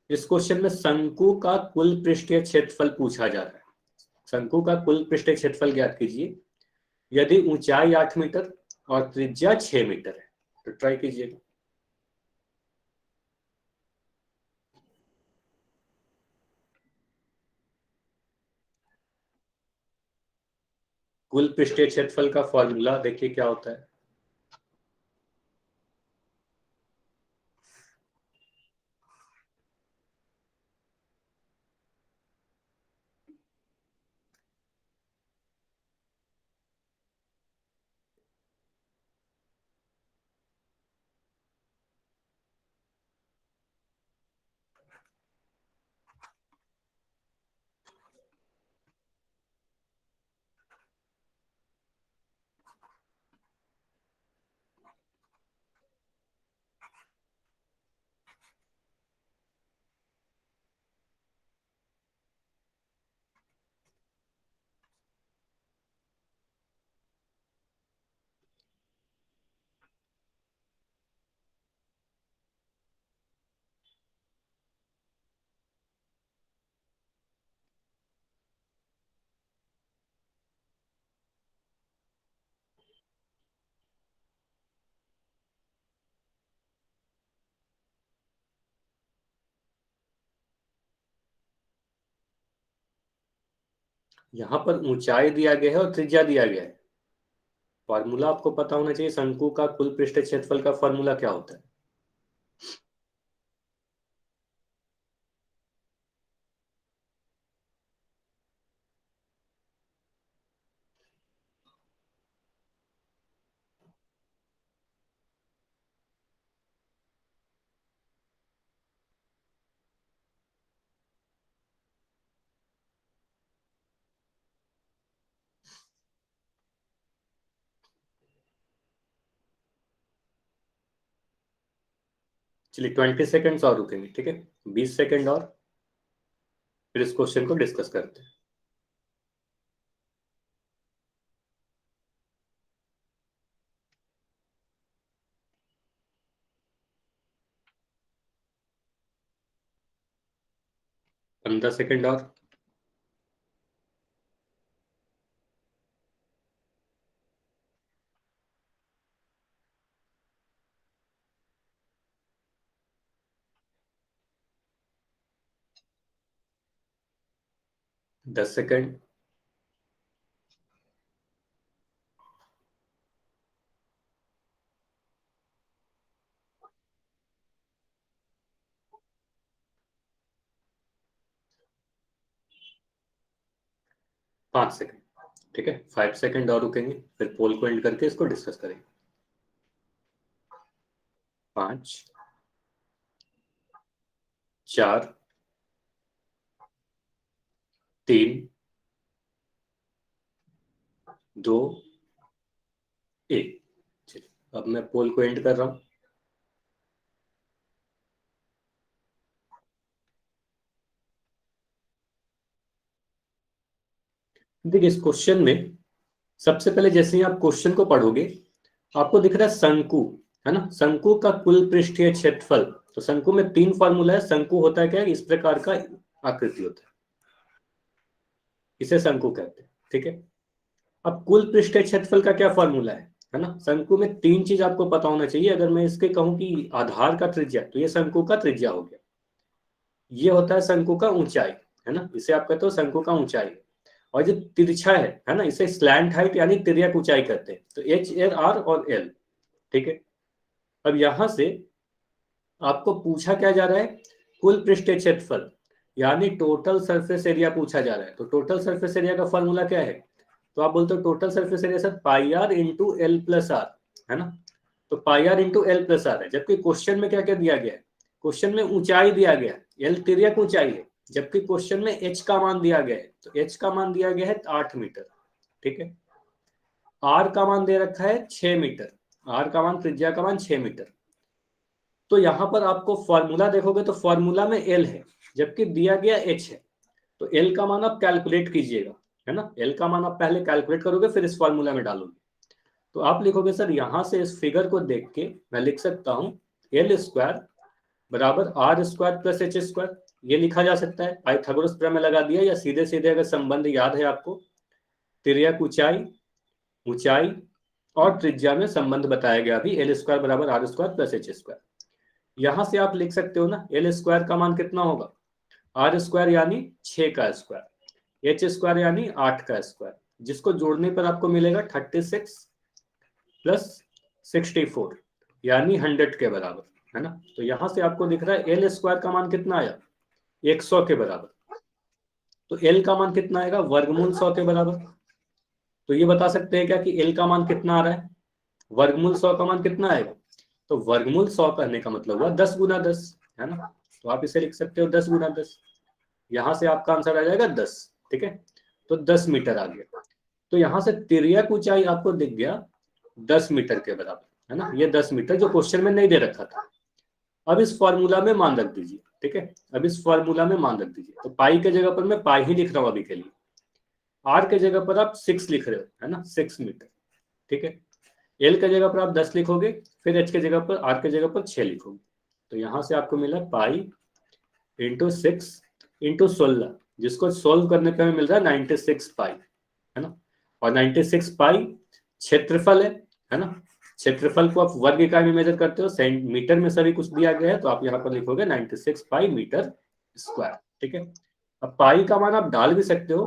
इस क्वेश्चन में शंकु का कुल पृष्ठीय क्षेत्रफल पूछा जा रहा है। शंकु का कुल पृष्ठीय क्षेत्रफल ज्ञात कीजिए यदि ऊंचाई 8 मीटर और त्रिज्या 6 मीटर है। तो ट्राई कीजिएगा। कुल पृष्ठीय क्षेत्रफल का फॉर्मूला देखिए क्या होता है। यहाँ पर ऊंचाई दिया गया है और त्रिज्या दिया गया है। फॉर्मूला आपको पता होना चाहिए, शंकु का कुल पृष्ठीय क्षेत्रफल का फॉर्मूला क्या होता है। चलिए 20 सेकेंड्स और रुकेंगे, ठीक है, 20 सेकेंड और, फिर इस क्वेश्चन को डिस्कस करते हैं। पंद्रह सेकेंड और, 10 सेकेंड, 5 सेकेंड, ठीक है, 5 सेकेंड और रुकेंगे, फिर पोल को एंड करके इसको डिस्कस करेंगे। 5, 4, 3, 2, 1। चलिए अब मैं पोल को एंड कर रहा हूं। देखिए इस क्वेश्चन में सबसे पहले जैसे ही आप क्वेश्चन को पढ़ोगे, आपको दिख रहा है शंकु, है ना, शंकु का कुल पृष्ठीय क्षेत्रफल। तो शंकु में 3 फॉर्मूला है। शंकु होता है क्या, इस प्रकार का आकृति होता है, इसे शंकु कहते हैं, ठीक है। अब कुल पृष्ठीय क्षेत्रफल का क्या फॉर्मूला है ना। शंकु में 3 चीज आपको पता होना चाहिए। अगर मैं इसके कहूं कि आधार का त्रिज्या, तो ये शंकु का त्रिज्या हो गया। ये होता है शंकु का ऊंचाई, है ना, इसे आप कहते हो शंकु का ऊंचाई। और जो तिरछा है ना, इसे स्लैंट हाइट यानी तिर्यक ऊंचाई कहते हैं। तो एच, एल, आर और एल, ठीक है। अब यहां से आपको पूछा क्या जा रहा है, कुल पृष्ठीय क्षेत्रफल यानी टोटल सरफेस एरिया पूछा जा रहा है। तो टोटल सरफेस एरिया का फॉर्मूला क्या है, तो आप बोलते हो total surface area sir pi r into L plus r, है ना। तो pi r into L plus r है, जबकि क्वेश्चन में क्या क्या दिया गया है, क्वेश्चन में ऊंचाई दिया गया है, एल तिर्यक ऊंचाई है, जबकि क्वेश्चन में एच का मान दिया गया है। तो एच का मान दिया गया है 8 मीटर, ठीक है। आर का मान दे रखा है 6 मीटर, आर का मान, त्रिज्या का मान 6 मीटर। तो यहां पर आपको फॉर्मूला देखोगे तो फॉर्मूला में एल है, जबकि दिया गया एच है। तो एल का मान आप कैलकुलेट कीजिएगा, है ना, एल का मान आप पहले कैलकुलेट करोगे, फिर इस फॉर्मूला में डालोगे। तो आप लिखोगे सर यहां से इस फिगर को देख के मैं लिख सकता हूं एल स्क्वायर बराबर R square plus H square. ये लिखा जा सकता है, पाइथागोरस प्रमेय लगा दिया, या सीधे सीधे अगर संबंध याद है आपको, तिर्यक ऊंचाई, ऊंचाई और त्रिज्या में संबंध बताया गया अभी, एल स्क्वायर बराबर R square plus H square. यहां से आप लिख सकते हो ना, एल स्क्वायर का मान कितना होगा, आर स्क्वायर यानी 6 का स्क्वायर, एच स्क्वायर यानी 8 का स्क्वायर, जिसको जोड़ने पर आपको मिलेगा 36 प्लस 64 यानी 100 के बराबर, है ना। तो यहां से आपको दिख रहा है एल स्क्वायर का मान कितना आया, 100 के बराबर। तो एल का मान कितना आएगा, वर्गमूल 100 के बराबर। तो ये बता सकते हैं क्या कि एल का मान कितना आ रहा है, वर्गमूल 100 का मान कितना आएगा। तो वर्गमूल 100 कहने का मतलब हुआ 10 गुना 10, है ना। तो आप इसे लिख सकते हो 10 गुना 10। यहां से आपका आंसर आ जाएगा 10, ठीक है। तो 10 मीटर आ गया। तो यहां से तिर्यक ऊंचाई आपको दिख गया 10 मीटर के बराबर, है ना। ये 10 मीटर जो क्वेश्चन में नहीं दे रखा था। अब इस फॉर्मूला में मान रख दीजिए, ठीक है। अब इस फॉर्मूला में मान रख दीजिए। तो पाई के जगह पर मैं पाई ही लिख रहा हूं अभी के लिए। आर के जगह पर आप 6 लिख रहे हो, है ना, 6 मीटर, ठीक है। एल के जगह पर आप 10 लिखोगे, फिर एच के जगह पर, आर के जगह पर 6 लिखोगे। तो यहां से आपको मिला पाई इंटू 6 इंटू 16, जिसको सोल्व करने पे हमें मिल रहा है 96 पाई, है ना। और 96 पाई क्षेत्रफल है ना। क्षेत्रफल को आप वर्ग इकाई में मेजर करते हो, मीटर में सभी कुछ दिया गया है, तो आप यहाँ पर लिखोगे 96 पाई मीटर स्क्वायर, ठीक है। अब पाई का मान आप डाल भी सकते हो,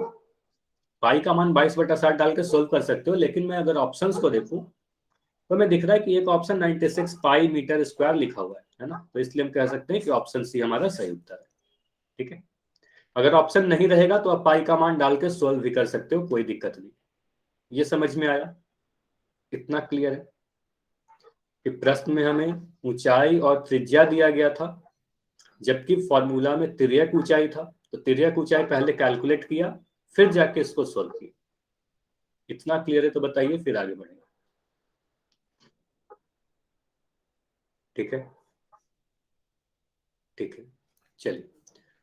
पाई का मान 22/60 डाल के सोल्व कर सकते हो, लेकिन मैं अगर ऑप्शंस को देखूं तो मैं दिख रहा है कि एक ऑप्शन 96 पाई मीटर स्क्वायर लिखा हुआ है ना। तो इसलिए हम कह सकते हैं कि ऑप्शन सी हमारा सही उत्तर है, ठीक है। अगर ऑप्शन नहीं रहेगा तो आप पाई का मान डाल के सोल्व भी कर सकते हो, कोई दिक्कत नहीं। ये समझ में आया, इतना क्लियर है कि प्रश्न में हमें ऊंचाई और त्रिज्या दिया गया था, जबकि फॉर्मूला में तिर्यक ऊंचाई था। तो तिर्यक ऊंचाई पहले कैलकुलेट किया, फिर जाके इसको सोल्व किया। इतना क्लियर है तो बताइए, फिर आगे बढ़ेंगे, ठीक है। ठीक है, चलिए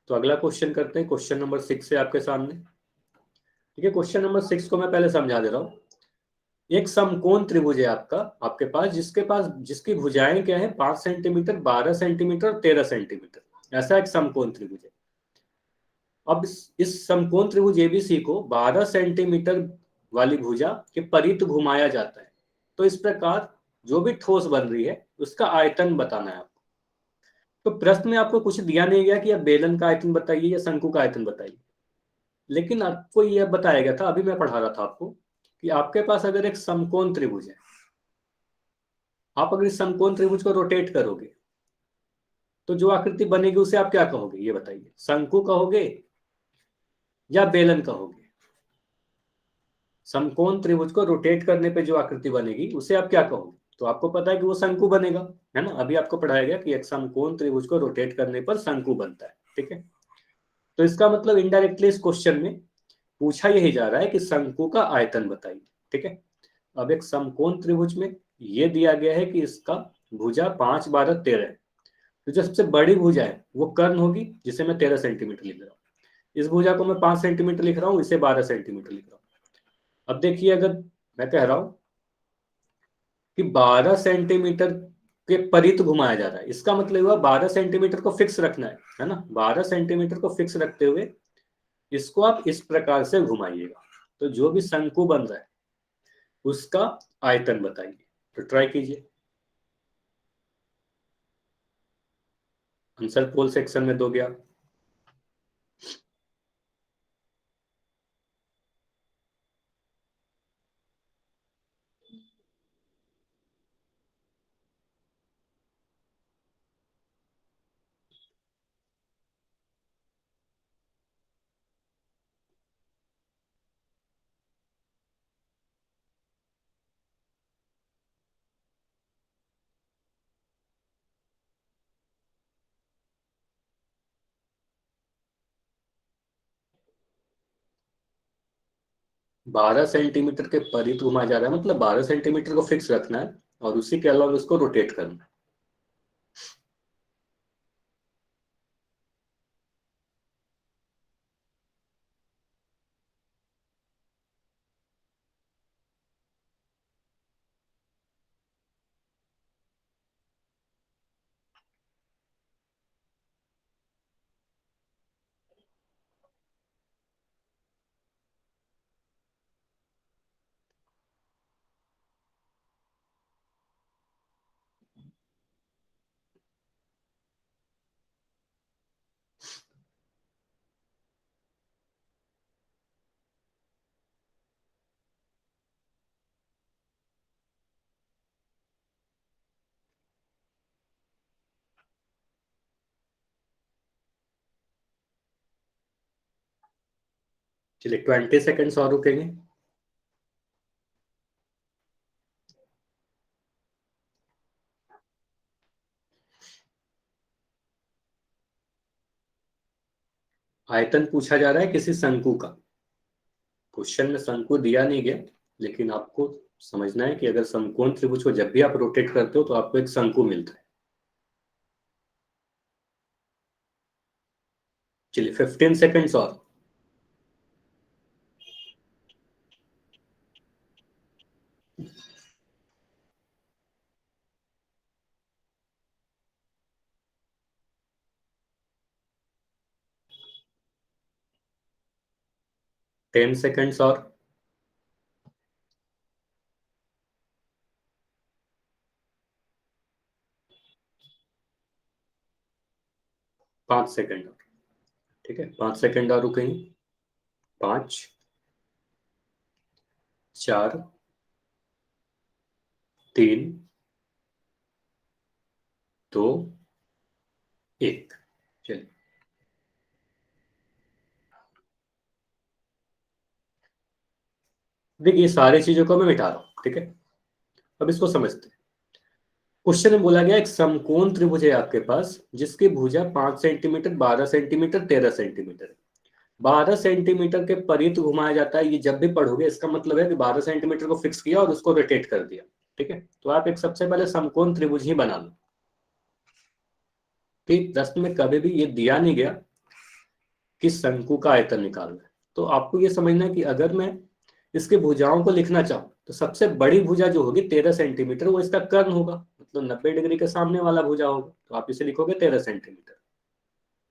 तो अगला क्वेश्चन करते हैं। क्वेश्चन नंबर 6 है आपके सामने। ठीक है, क्वेश्चन नंबर 6 को मैं पहले समझा दे रहा हूँ। एक समकोण त्रिभुज है आपका, आपके पास, जिसकी भुजाएं क्या है, 5 सेंटीमीटर, 12 सेंटीमीटर और 13 सेंटीमीटर। ऐसा एक समकोण त्रिभुज है। अब इस समकोण त्रिभुज एबीसी को 12 सेंटीमीटर वाली भुजा के परित घुमाया जाता है। तो इस प्रकार जो भी ठोस बन रही है उसका आयतन बताना है आपको। तो प्रश्न में आपको कुछ दिया नहीं गया कि आप बेलन का आयतन बताइए या शंकु का आयतन बताइए, लेकिन आपको यह बताया गया था, अभी मैं पढ़ा रहा था आपको, कि आपके पास अगर एक समकोण त्रिभुज है, आप अगर इस समकोण त्रिभुज को रोटेट करोगे तो जो आकृति बनेगी उसे आप क्या कहोगे, ये बताइए। शंकु कहोगे या बेलन कहोगे? समकोण त्रिभुज को रोटेट करने पे जो आकृति बनेगी उसे आप क्या कहोगे? तो आपको पता है कि वो शंकु बनेगा, है ना। अभी आपको पढ़ाया गया कि एक समकोण त्रिभुज को रोटेट करने पर शंकु बनता है। ठीक है, तो इसका मतलब इनडायरेक्टली इस क्वेश्चन में पूछा यही जा रहा है कि शंकु का आयतन बताइए। ठीक है, अब एक समकोण त्रिभुज में ये दिया गया है कि इसका भुजा 5, 12, 13 है। तो जो सबसे बड़ी भुजा है वो कर्ण होगी, जिसे मैं 13 सेंटीमीटर लिख रहा हूँ। इस भुजा को मैं 5 सेंटीमीटर लिख रहा हूँ, इसे 12 सेंटीमीटर लिख रहा हूँ। अब देखिए, अगर मैं कह रहा हूं कि 12 सेंटीमीटर के परित घुमाया जा रहा है, इसका मतलब हुआ 12 सेंटीमीटर को फिक्स रखना है ना। 12 सेंटीमीटर को फिक्स रखते हुए इसको आप इस प्रकार से घुमाइएगा। तो जो भी शंकु बन रहा है उसका आयतन बताइए। तो ट्राई कीजिए, आंसर पोल सेक्शन में दोगे आप। बारह सेंटीमीटर के परित घुमाया जा रहा है, मतलब 12 सेंटीमीटर को फिक्स रखना है और उसी के अलावा उसको रोटेट करना है। चलिए 20 सेकेंड्स और रुकेंगे। आयतन पूछा जा रहा है किसी शंकु का। क्वेश्चन में शंकु दिया नहीं गया, लेकिन आपको समझना है कि अगर समकोण त्रिभुज को जब भी आप रोटेट करते हो तो आपको एक शंकु मिलता है। चलिए 15 सेकेंड्स और। 10 सेकेंड्स और। 5 सेकेंड और। ठीक है, 5 सेकेंड और रुकेंगे। 5, 4, 3, 2, 1। चलिए, देखिए सारी चीजों को मैं मिटा रहा हूं। ठीक है, अब इसको समझते हैं। क्वेश्चन में बोला गया एक समकोण त्रिभुज है आपके पास, जिसकी भुजा 5 सेंटीमीटर, 12 सेंटीमीटर, 13 सेंटीमीटर है। 12 सेंटीमीटर के परित घुमाया जाता है। ये जब भी पढ़ोगे इसका मतलब है कि 12 सेंटीमीटर को फिक्स किया और उसको रोटेट कर दिया। ठीक है, तो आप एक सबसे पहले समकोण त्रिभुज ही बना लो कि प्रश्न में कभी भी ये दिया नहीं गया कि शंकु का आयतन निकालना है। तो आपको ये समझना है कि अगर मैं इसके भुजाओं को लिखना चाहूं तो सबसे बड़ी भुजा जो होगी 13 सेंटीमीटर, वो इसका कर्ण होगा, मतलब 90 डिग्री के सामने वाला भुजा होगा, तो आप इसे लिखोगे 13 सेंटीमीटर।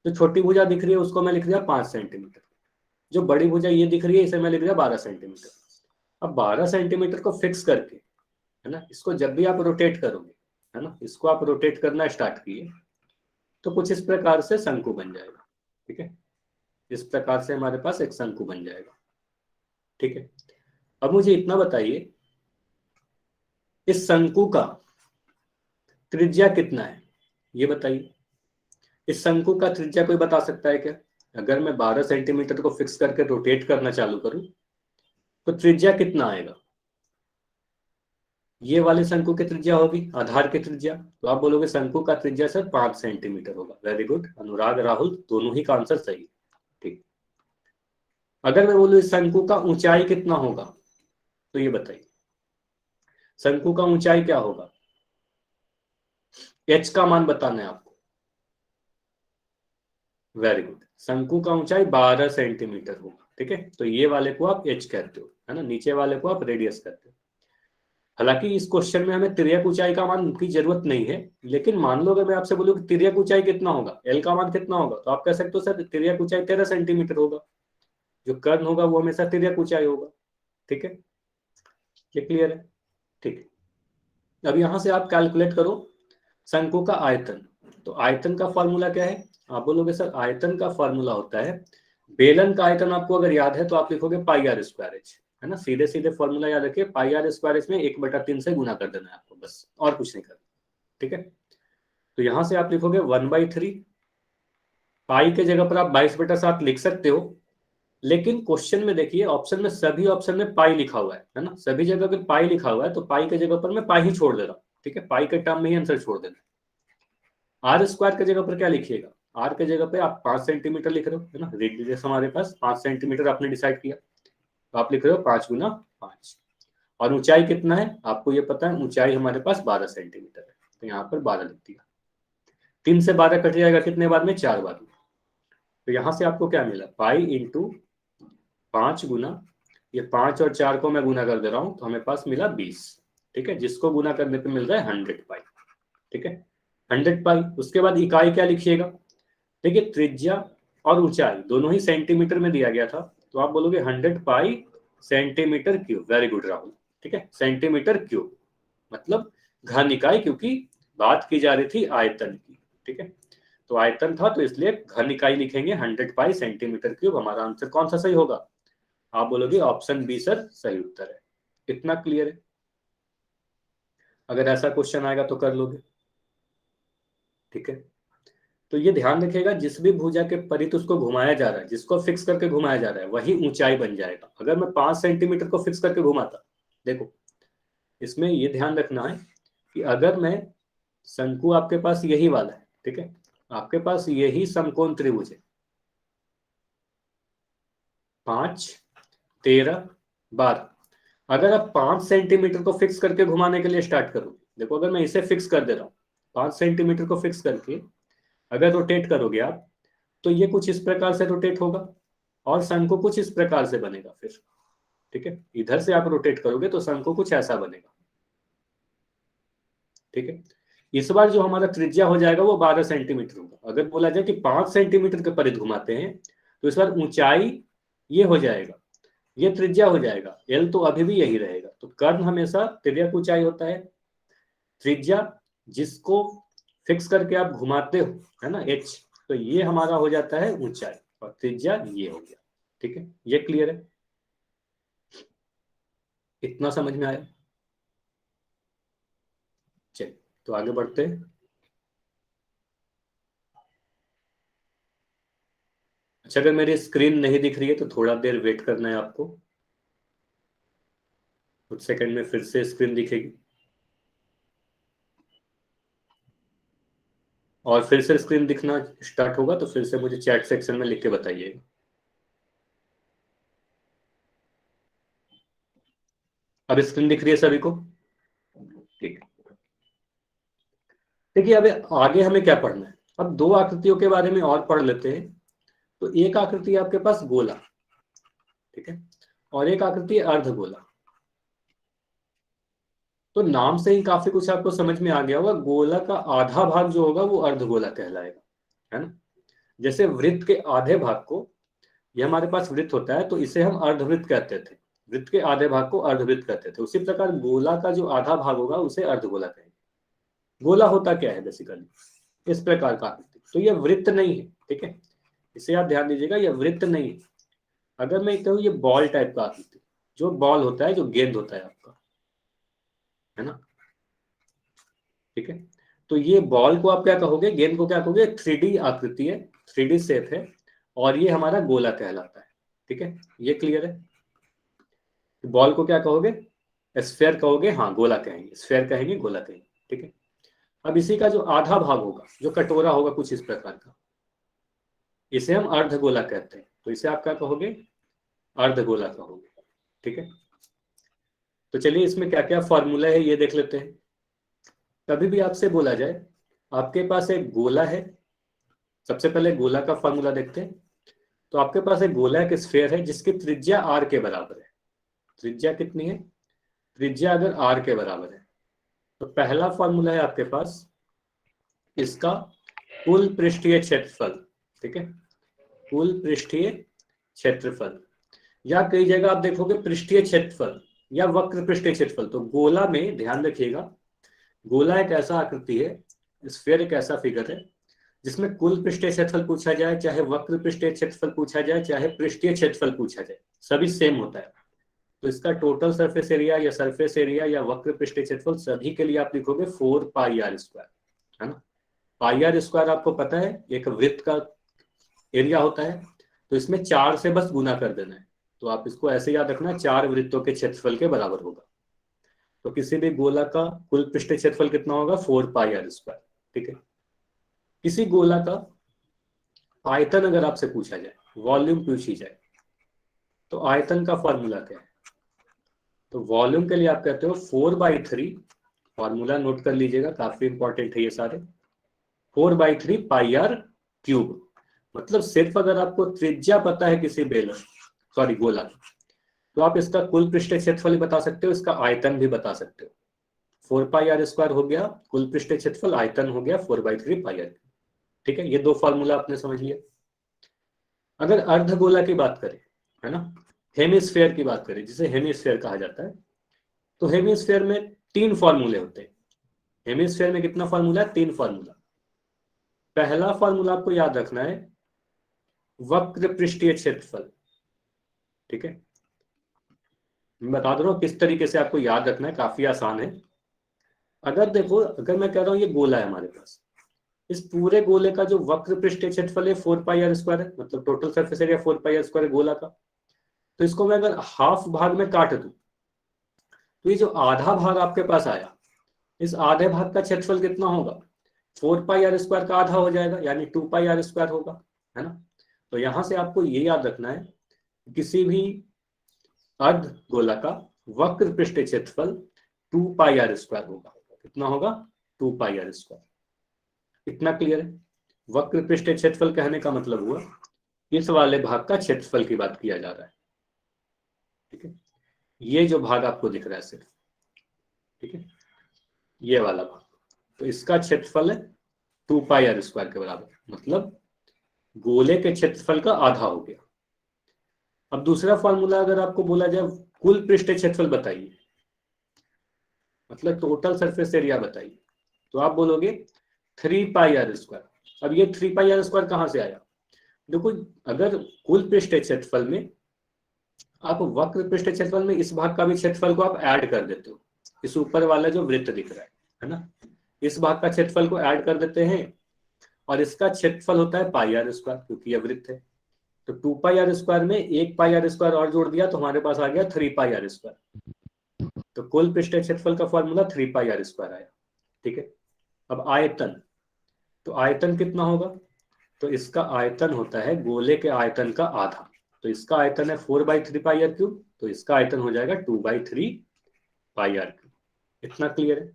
जो छोटी भुजा दिख रही है उसको मैं लिख दिया 5 सेंटीमीटर। जो बड़ी भुजा ये दिख रही है इसे मैं लिख दिया 12 सेंटीमीटर। अब 12 सेंटीमीटर को फिक्स करके, है ना, इसको जब भी आप रोटेट करोगे, है ना, इसको आप रोटेट करना स्टार्ट किए तो कुछ इस प्रकार से शंकु बन जाएगा। ठीक है, इस प्रकार से हमारे पास एक शंकु बन जाएगा। ठीक है, अब मुझे इतना बताइए, इस शंकु का त्रिज्या कितना है, ये बताइए। इस शंकु का त्रिज्या कोई बता सकता है क्या? अगर मैं 12 सेंटीमीटर को फिक्स करके रोटेट करना चालू करूं तो त्रिज्या कितना आएगा? ये वाले शंकु की त्रिज्या होगी आधार की त्रिज्या, तो आप बोलोगे शंकु का त्रिज्या सर 5 सेंटीमीटर होगा। वेरी गुड, अनुराग राहुल दोनों ही का आंसर सही। ठीक, अगर मैं बोलूं इस शंकु का ऊंचाई कितना होगा तो ये बताइए, शंकु का ऊंचाई क्या होगा? एच का मान बताना है आपको। वेरी गुड, शंकु का ऊंचाई 12 सेंटीमीटर होगा। ठीक है, तो ये वाले को आप एच कहते हो, है ना, नीचे वाले को आप रेडियस कहते हो। हालांकि इस क्वेश्चन में हमें तिर्यक ऊंचाई का मान की जरूरत नहीं है, लेकिन मान लो अगर मैं आपसे बोलूं कि तिर्यक ऊंचाई कितना होगा, एल का मान कितना होगा, तो आप कह सकते हो सर तिर्यक ऊंचाई 13 सेंटीमीटर होगा। जो कर्ण होगा वो हमेशा तिर्यक ऊंचाई होगा। ठीक है, ये क्लियर है? ठीक है, अब यहां से आप कैलकुलेट करो शंकु का आयतन। तो आयतन का फॉर्मूला क्या है? आप बोलोगे सर आयतन का फॉर्मूला होता है, बेलन का आयतन आपको अगर याद है तो आप लिखोगे पाई आर स्क्वायर एच, है ना, सीधे सीधे फॉर्मूला याद रखिए, पाई आर स्क्वायर एच में 1/3 से गुना कर देना है आपको, बस और कुछ नहीं करना। ठीक है, तो यहां से आप लिखोगे 1/3, पाई के जगह पर आप 22/7 लिख सकते हो, लेकिन क्वेश्चन में देखिए ऑप्शन में, सभी ऑप्शन में पाई लिखा हुआ है ना, सभी जगह अगर पाई लिखा हुआ है तो पाई के जगह पर मैं पाई ही छोड़ दे रहा हूँ। ठीक है, पाई के टर्म में ही आंसर छोड़ देना। आर स्क्वायर के जगह पर क्या लिखिएगा? आर के जगह पे आप 5 सेंटीमीटर लिख रहे हो, है ना, रेडियस हमारे पास 5 सेंटीमीटर आपने डिसाइड किया, तो आप लिख रहे हो 5 × 5। और ऊंचाई कितना है आपको ये पता है, ऊंचाई हमारे पास 12 सेंटीमीटर है, तो यहाँ पर 12 लिख दिया। 3 से 12 कट जाएगा कितने बार में? 4 बार में। तो यहां से आपको क्या मिला? पाई इंटू 5 गुना, ये 5 और 4 को मैं गुना कर दे रहा हूं तो हमें पास मिला 20। ठीक है, जिसको गुना करने पे मिल रहा है 100 पाई। ठीक है, 100 पाई। उसके बाद इकाई क्या लिखिएगा? देखिए त्रिज्या और ऊंचाई दोनों ही सेंटीमीटर में दिया गया था, तो आप बोलोगे 100 पाई centimetre cube. Very good Rahul. ठीक है, सेंटीमीटर क्यूब मतलब घन इकाई, क्योंकि बात की जा रही थी आयतन की। ठीक है, तो आयतन था तो इसलिए घन इकाई लिखेंगे 100 पाई सेंटीमीटर क्यूब। हमारा आंसर कौन सा सही होगा? आप बोलोगे ऑप्शन बी सर सही उत्तर है। कितना क्लियर है? अगर ऐसा क्वेश्चन आएगा तो कर लोगे। ठीक है, तो ये ध्यान रखिएगा, जिस भी भुजा के परित उसको घुमाया जा रहा है, जिसको फिक्स करके घुमाया जा रहा है, वही ऊंचाई बन जाएगा। अगर मैं 5 सेंटीमीटर को फिक्स करके घुमाता, देखो इसमें ये ध्यान रखना है कि अगर मैं शंकु आपके पास यही वाला है, ठीक है, आपके पास यही समकोण त्रिभुज है, 5, 13, 12। अगर आप 5 सेंटीमीटर को फिक्स करके घुमाने के लिए स्टार्ट करो, देखो अगर मैं इसे फिक्स कर दे रहा हूँ, 5 सेंटीमीटर को फिक्स करके अगर रोटेट करोगे आप, तो ये कुछ इस प्रकार से रोटेट होगा और शंकु कुछ इस प्रकार से बनेगा फिर। ठीक है, इधर से आप रोटेट करोगे तो शंकु कुछ ऐसा बनेगा। ठीक है, इस बार जो हमारा त्रिज्या हो जाएगा वो 12 सेंटीमीटर होगा। अगर बोला जाए कि 5 सेंटीमीटर के परिध घुमाते हैं तो इस बार ऊंचाई ये हो जाएगा, ये त्रिज्या हो जाएगा, एल तो अभी भी यही रहेगा। तो कर्ण हमेशा तिर्यक ऊंचाई होता है, त्रिज्या जिसको फिक्स करके आप घुमाते हो, है ना, एच, तो ये हमारा हो जाता है ऊंचाई, और त्रिज्या ये हो गया। ठीक है, ये क्लियर है? इतना समझ में आया? चलिए, तो आगे बढ़ते हैं। अच्छा, अगर मेरी स्क्रीन नहीं दिख रही है तो थोड़ा देर वेट करना है आपको, कुछ सेकंड में फिर से स्क्रीन दिखेगी। और फिर से स्क्रीन दिखना स्टार्ट होगा तो फिर से मुझे चैट सेक्शन में लिख के बताइएगा। अब स्क्रीन दिख रही है सभी को? ठीक है, देखिए अब आगे हमें क्या पढ़ना है। अब दो आकृतियों के बारे में और पढ़ लेते हैं। तो एक आकृति है आपके पास गोला, ठीक है, और एक आकृति है अर्धगोला। तो नाम से ही काफी कुछ आपको समझ में आ गया होगा। गोला का आधा भाग जो होगा वो अर्धगोला कहलाएगा, है ना। जैसे वृत्त के आधे भाग को, ये हमारे पास वृत्त होता है तो इसे हम अर्धवृत्त कहते थे, वृत्त के आधे भाग को अर्धवृत्त कहते थे। उसी प्रकार गोला का जो आधा भाग होगा उसे अर्धगोला कहेंगे। गोला होता क्या है बेसिकली, इस प्रकार का आकृति। तो यह वृत्त नहीं है, ठीक है, इसे आप ध्यान दीजिएगा, यह वृत्त नहीं है। अगर मैं कहूँ ये बॉल टाइप का आकृति, जो बॉल होता है, जो गेंद होता है आपका, है ना, ठीक है। तो ये बॉल को आप क्या कहोगे, गेंद को क्या कहोगे, 3D आकृति है, 3D शेप है, और ये हमारा गोला कहलाता है, ठीक है। ये क्लियर है। बॉल को क्या कहोगे, स्फेयर कहोगे, हाँ गोला कहेंगे, स्फेयर कहेंगे, गोला कहेंगे, ठीक है। अब इसी का जो आधा भाग होगा, जो कटोरा होगा कुछ इस प्रकार का, इसे हम अर्धगोला कहते हैं। तो इसे आप क्या कहोगे, अर्धगोला कहोगे, ठीक है। तो चलिए इसमें क्या क्या फॉर्मूला है ये देख लेते हैं। कभी भी आपसे बोला जाए आपके पास एक गोला है, सबसे पहले गोला का फॉर्मूला देखते हैं। तो आपके पास एक गोला, एक स्फेयर है जिसकी त्रिज्या r के बराबर है। त्रिज्या कितनी है, त्रिज्या अगर r के बराबर है तो पहला फॉर्मूला है आपके पास इसका कुल पृष्ठीय क्षेत्रफल, ठीक है, कुल पृष्ठीय क्षेत्रफल, या कई जगह आप देखोगे पृष्ठीय क्षेत्रफल या वक्र पृष्ठीय क्षेत्रफल। तो गोला में ध्यान रखिएगा, गोला एक ऐसा आकृति है, स्फीयर एक ऐसा फिगर है जिसमें कुल पृष्ठीय क्षेत्रफल पूछा जाए, चाहे वक्र पृष्ठीय क्षेत्रफल पूछा जाए, चाहे पृष्ठीय क्षेत्रफल पूछा जाए, सभी सेम होता है। तो इसका टोटल सरफेस एरिया या सरफेस एरिया या वक्र पृष्ठीय क्षेत्रफल सभी के लिए आप लिखोगे 4πr², है ना। πr² आपको पता है एक वृत्त का एरिया होता है, तो इसमें 4 से बस गुना कर देना है। तो आप इसको ऐसे याद रखना, 4 वृत्तों के क्षेत्रफल के बराबर होगा। तो किसी भी गोला का कुल पृष्ठीय क्षेत्रफल कितना होगा, 4πr², ठीक है। किसी गोला का आयतन अगर आपसे पूछा जाए, वॉल्यूम पूछी जाए, तो आयतन का फॉर्मूला क्या है। तो वॉल्यूम के लिए आप कहते हो 4/3, फॉर्मूला नोट कर लीजिएगा, काफी इंपॉर्टेंट है ये सारे, 4/3πr³। मतलब सिर्फ अगर आपको त्रिज्या पता है किसी बेलन, सॉरी गोला, तो आप इसका कुल पृष्ठीय क्षेत्रफल बता सकते हो, इसका आयतन भी बता सकते हो। 4πr² हो गया कुल पृष्ठीय क्षेत्रफल, आयतन हो गया 4/3πr, ठीक है। ये दो फॉर्मूला आपने समझ लिया। अगर अर्धगोला की बात करें, है ना, हेमिस्फेयर की बात करें, जिसे हेमिस्फेयर कहा जाता है, तो हेमिस्फेयर में 3 फॉर्मूले होते हैं। हेमिस्फेयर में कितना फॉर्मूला है, 3 फॉर्मूला। पहला फॉर्मूला आपको याद रखना है वक्र पृष्ठीय क्षेत्रफल, ठीक है। मैं बता दे रहा हूं किस तरीके से आपको याद रखना है, काफी आसान है। अगर देखो, अगर मैं कह रहा हूं ये गोला है हमारे पास, इस पूरे गोले का जो वक्र पृष्ठीय क्षेत्रफल है 4πr² है, मतलब टोटल सरफेस एरिया 4πr² है गोला का। तो इसको मैं अगर हाफ भाग में काट दूं, तो ये जो आधा भाग आपके पास आया, इस आधे भाग का क्षेत्रफल कितना होगा, 4πr² का आधा हो जाएगा, यानी 2πr² होगा, है ना। तो यहां से आपको ये याद रखना है, किसी भी अर्ध गोला का वक्र पृष्ठीय क्षेत्रफल 2πr² होगा। कितना होगा, 2πr²। इतना क्लियर है। वक्र पृष्ठीय क्षेत्रफल कहने का मतलब हुआ इस वाले भाग का क्षेत्रफल की बात किया जा रहा है, ठीक है। ये जो भाग आपको दिख रहा है सिर्फ, ठीक है, ये वाला भाग, तो इसका क्षेत्रफल है 2πr² के बराबर, मतलब गोले के क्षेत्रफल का आधा हो गया। अब दूसरा फॉर्मूला अगर आपको बोला जाए कुल पृष्ठीय क्षेत्रफल बताइए, मतलब टोटल सरफेस एरिया बताइए, तो आप बोलोगे 3πr²। अब ये 3πr² कहां से आया, देखो, अगर कुल पृष्ठीय क्षेत्रफल में आप वक्र पृष्ठीय क्षेत्रफल में इस भाग का भी क्षेत्रफल को आप ऐड कर देते हो, इस ऊपर वाला जो वृत्त दिख रहा है ना, इस भाग का क्षेत्रफल को ऐड कर देते हैं, और इसका क्षेत्रफल होता है πr², क्योंकि यह वृत्त है। तो 2πr² में 1πr² और जोड़ दिया तो हमारे पास आ गया 3πr²। तो कुल पृष्ठीय क्षेत्रफल का फॉर्मूला 3πr² आया, ठीक है। अब आयतन, तो आयतन कितना होगा, तो इसका आयतन होता है गोले के आयतन का आधा। तो इसका आयतन है 4/3πr³, तो इसका आयतन हो जाएगा 2/3πr³। इतना क्लियर है,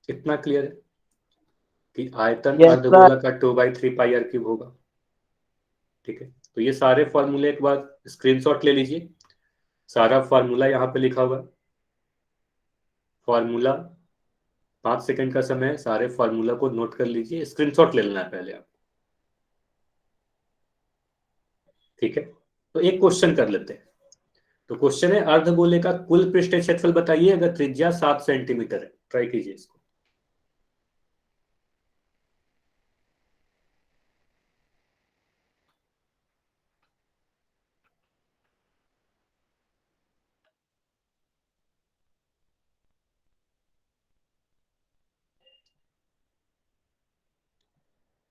इतना क्लियर है। कि आयतन यस सर। अर्धगोला का 2/3 πr³ होगा। ठीक है, तो ये सारे फॉर्मूले एक बार स्क्रीनशॉट ले लीजिए। सारा फॉर्मूला यहाँ पे लिखा हुआ है। फॉर्मूला 5 सेकंड का समय है, सारे फॉर्मूला को नोट कर लीजिए, स्क्रीनशॉट ले लेना है पहले आप। ठीक है, तो एक क्वेश्चन कर लेते हैं। तो क्वेश्चन है, अर्धगोले का कुल पृष्ठीय क्षेत्रफल बताइए अगर त्रिज्या 7 सेंटीमीटर है। ट्राई कीजिए इसको।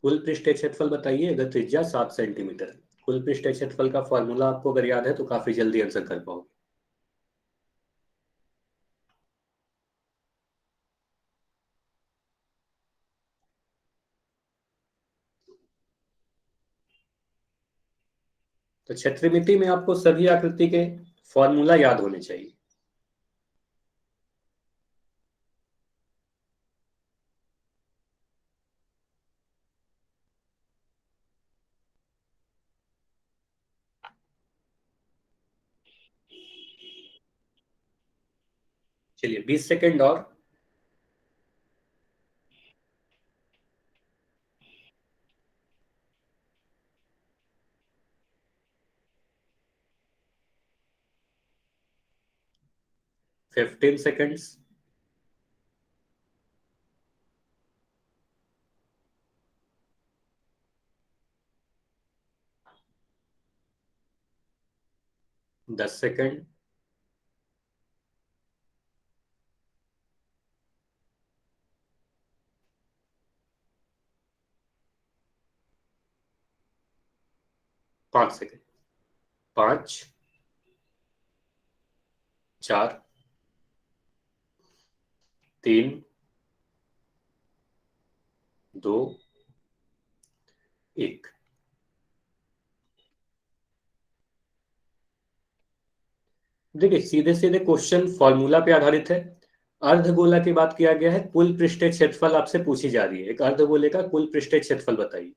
कुल पृष्ठीय क्षेत्रफल बताइए अगर त्रिज्या 7 सेंटीमीटर है। कुल पृष्ठीय क्षेत्रफल का फॉर्मूला आपको अगर याद है तो काफी जल्दी आंसर कर पाओगे। तो क्षेत्रमिति में आपको सभी आकृति के फॉर्मूला याद होने चाहिए। चलिए 20 सेकंड और। Fifteen seconds. 10 सेकंड। 5 सेकंड। 5, 4, 3, 2, 1। देखिए सीधे सीधे क्वेश्चन फॉर्मूला पे आधारित है। अर्धगोला की बात किया गया है, कुल पृष्ठीय क्षेत्रफल आपसे पूछी जा रही है, एक अर्धगोले का कुल पृष्ठीय क्षेत्रफल बताइए।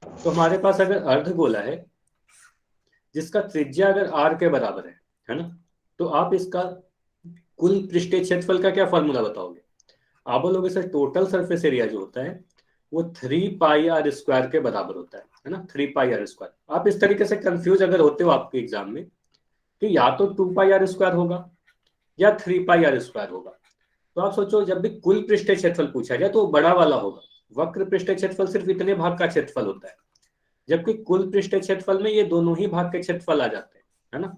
तो हमारे पास अगर अर्धगोला है जिसका त्रिज्या अगर r के बराबर है ना, तो आप इसका कुल पृष्ठीय क्षेत्रफल का क्या फॉर्मूला बताओगे? आप बोलोगे सर टोटल सरफेस एरिया जो होता है वो 3πr² के बराबर होता है ना, 3πr²। आप इस तरीके से कंफ्यूज अगर होते हो आपके एग्जाम में कि या तो 2πr² होगा या 3πr² होगा, तो आप सोचो जब भी कुल पृष्ठीय क्षेत्रफल पूछा जाए तो वो बड़ा वाला होगा। वक्र पृष्ठीय क्षेत्रफल सिर्फ इतने भाग का क्षेत्रफल होता है, जबकि कुल पृष्ठीय क्षेत्रफल में ये दोनों ही भाग के क्षेत्रफल आ जाते हैं, है ना।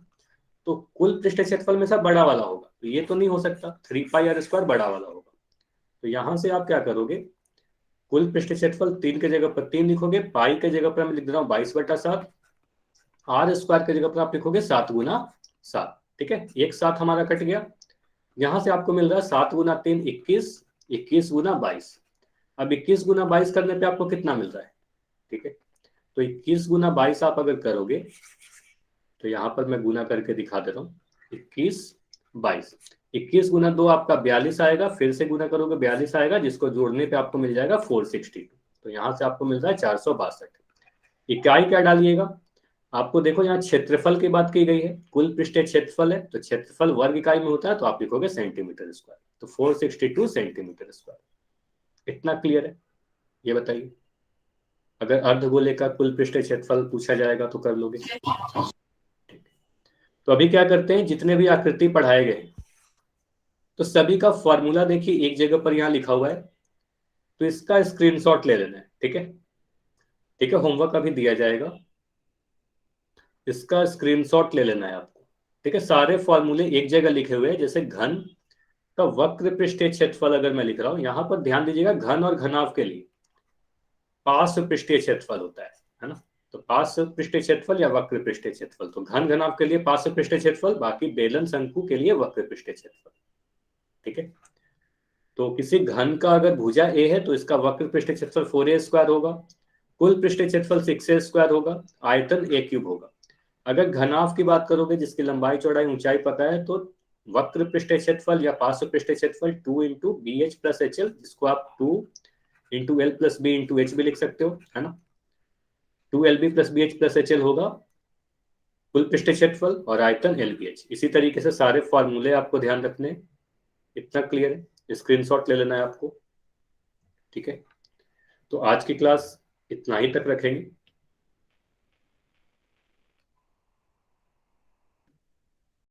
तो कुल पृष्ठीय क्षेत्रफल में सब बड़ा वाला होगा, तो ये तो नहीं हो सकता, 3πr² बड़ा वाला होगा। तो यहां से आप क्या करोगे, कुल पृष्ठीय क्षेत्रफल 3 के जगह पर 3 लिखोगे, पाई के जगह पर मैं लिख दे रहा हूँ 22/7, r² के जगह पर आप लिखोगे 7 × 7। ठीक है, एक साथ हमारा कट गया। यहां से आपको मिल रहा है 7 × 3 21, 21 × 22। अब 21 × 22 करने पे आपको कितना मिल रहा है? ठीक है, तो 21 × 22 आप अगर करोगे तो यहां पर मैं गुना करके दिखा दे रहा हूँ। 21, 22, 21 × 2 आपका 42 आएगा, फिर से गुना करोगे 42 आएगा, जिसको जोड़ने पे आपको मिल जाएगा 462। तो यहां से आपको मिल रहा है 462। इकाई क्या डालिएगा? आपको देखो यहाँ क्षेत्रफल की बात की गई है, कुल पृष्ठीय क्षेत्रफल है तो क्षेत्रफल वर्ग इकाई में होता है, तो आप लिखोगे सेंटीमीटर²। तो 462 सेंटीमीटर²। इतना क्लियर है? ये बताइए अगर अर्धगोले का कुल पृष्ठीय क्षेत्रफल पूछा जाएगा तो कर लोगे? तो अभी क्या करते हैं, जितने भी आकृति पढ़ाए गए तो सभी का फॉर्मूला देखिए एक जगह पर यहाँ लिखा हुआ है, तो इसका स्क्रीनशॉट ले लेना है। ठीक है, ठीक है, होमवर्क अभी दिया जाएगा, इसका स्क्रीनशॉट ले लेना है आपको। ठीक है, सारे फॉर्मूले एक जगह लिखे हुए हैं, जैसे घन का वक्र पृष्ठीय क्षेत्रफल अगर मैं लिख रहा हूं, यहां पर ध्यान दीजिएगा घन और घनाभ के लिए पार्श्व पृष्ठीय क्षेत्रफल होता है ना। तो पार्श्व पृष्ठीय क्षेत्रफल या वक्र पृष्ठीय क्षेत्रफल, तो घन घनाभ के लिए पार्श्व पृष्ठीय क्षेत्रफल, बाकी बेलन शंकु के लिए वक्र पृष्ठीय क्षेत्रफल। ठीक है, तो किसी घन का अगर भुजा ए है तो इसका वक्र पृष्ठीय क्षेत्रफल 4a² होगा, कुल पृष्ठीय क्षेत्रफल 6a² होगा, आयतन a³ होगा। अगर घनाभ की बात करोगे जिसकी लंबाई चौड़ाई ऊंचाई पता है, तो वक्र पृष्ठीय क्षेत्रफल या पार्श्व पृष्ठीय क्षेत्रफल 2 × bh + hl, जिसको आप 2 into L plus B into H भी लिख सकते हो, है ना। 2 LB plus B H plus H L होगा कुल पृष्ठीय क्षेत्रफल और आयतन LBH। इसी तरीके से सारे फॉर्मूले आपको ध्यान रखने। इतना क्लियर है, स्क्रीनशॉट ले लेना है आपको। ठीक है, तो आज की क्लास इतना ही तक रखेंगे।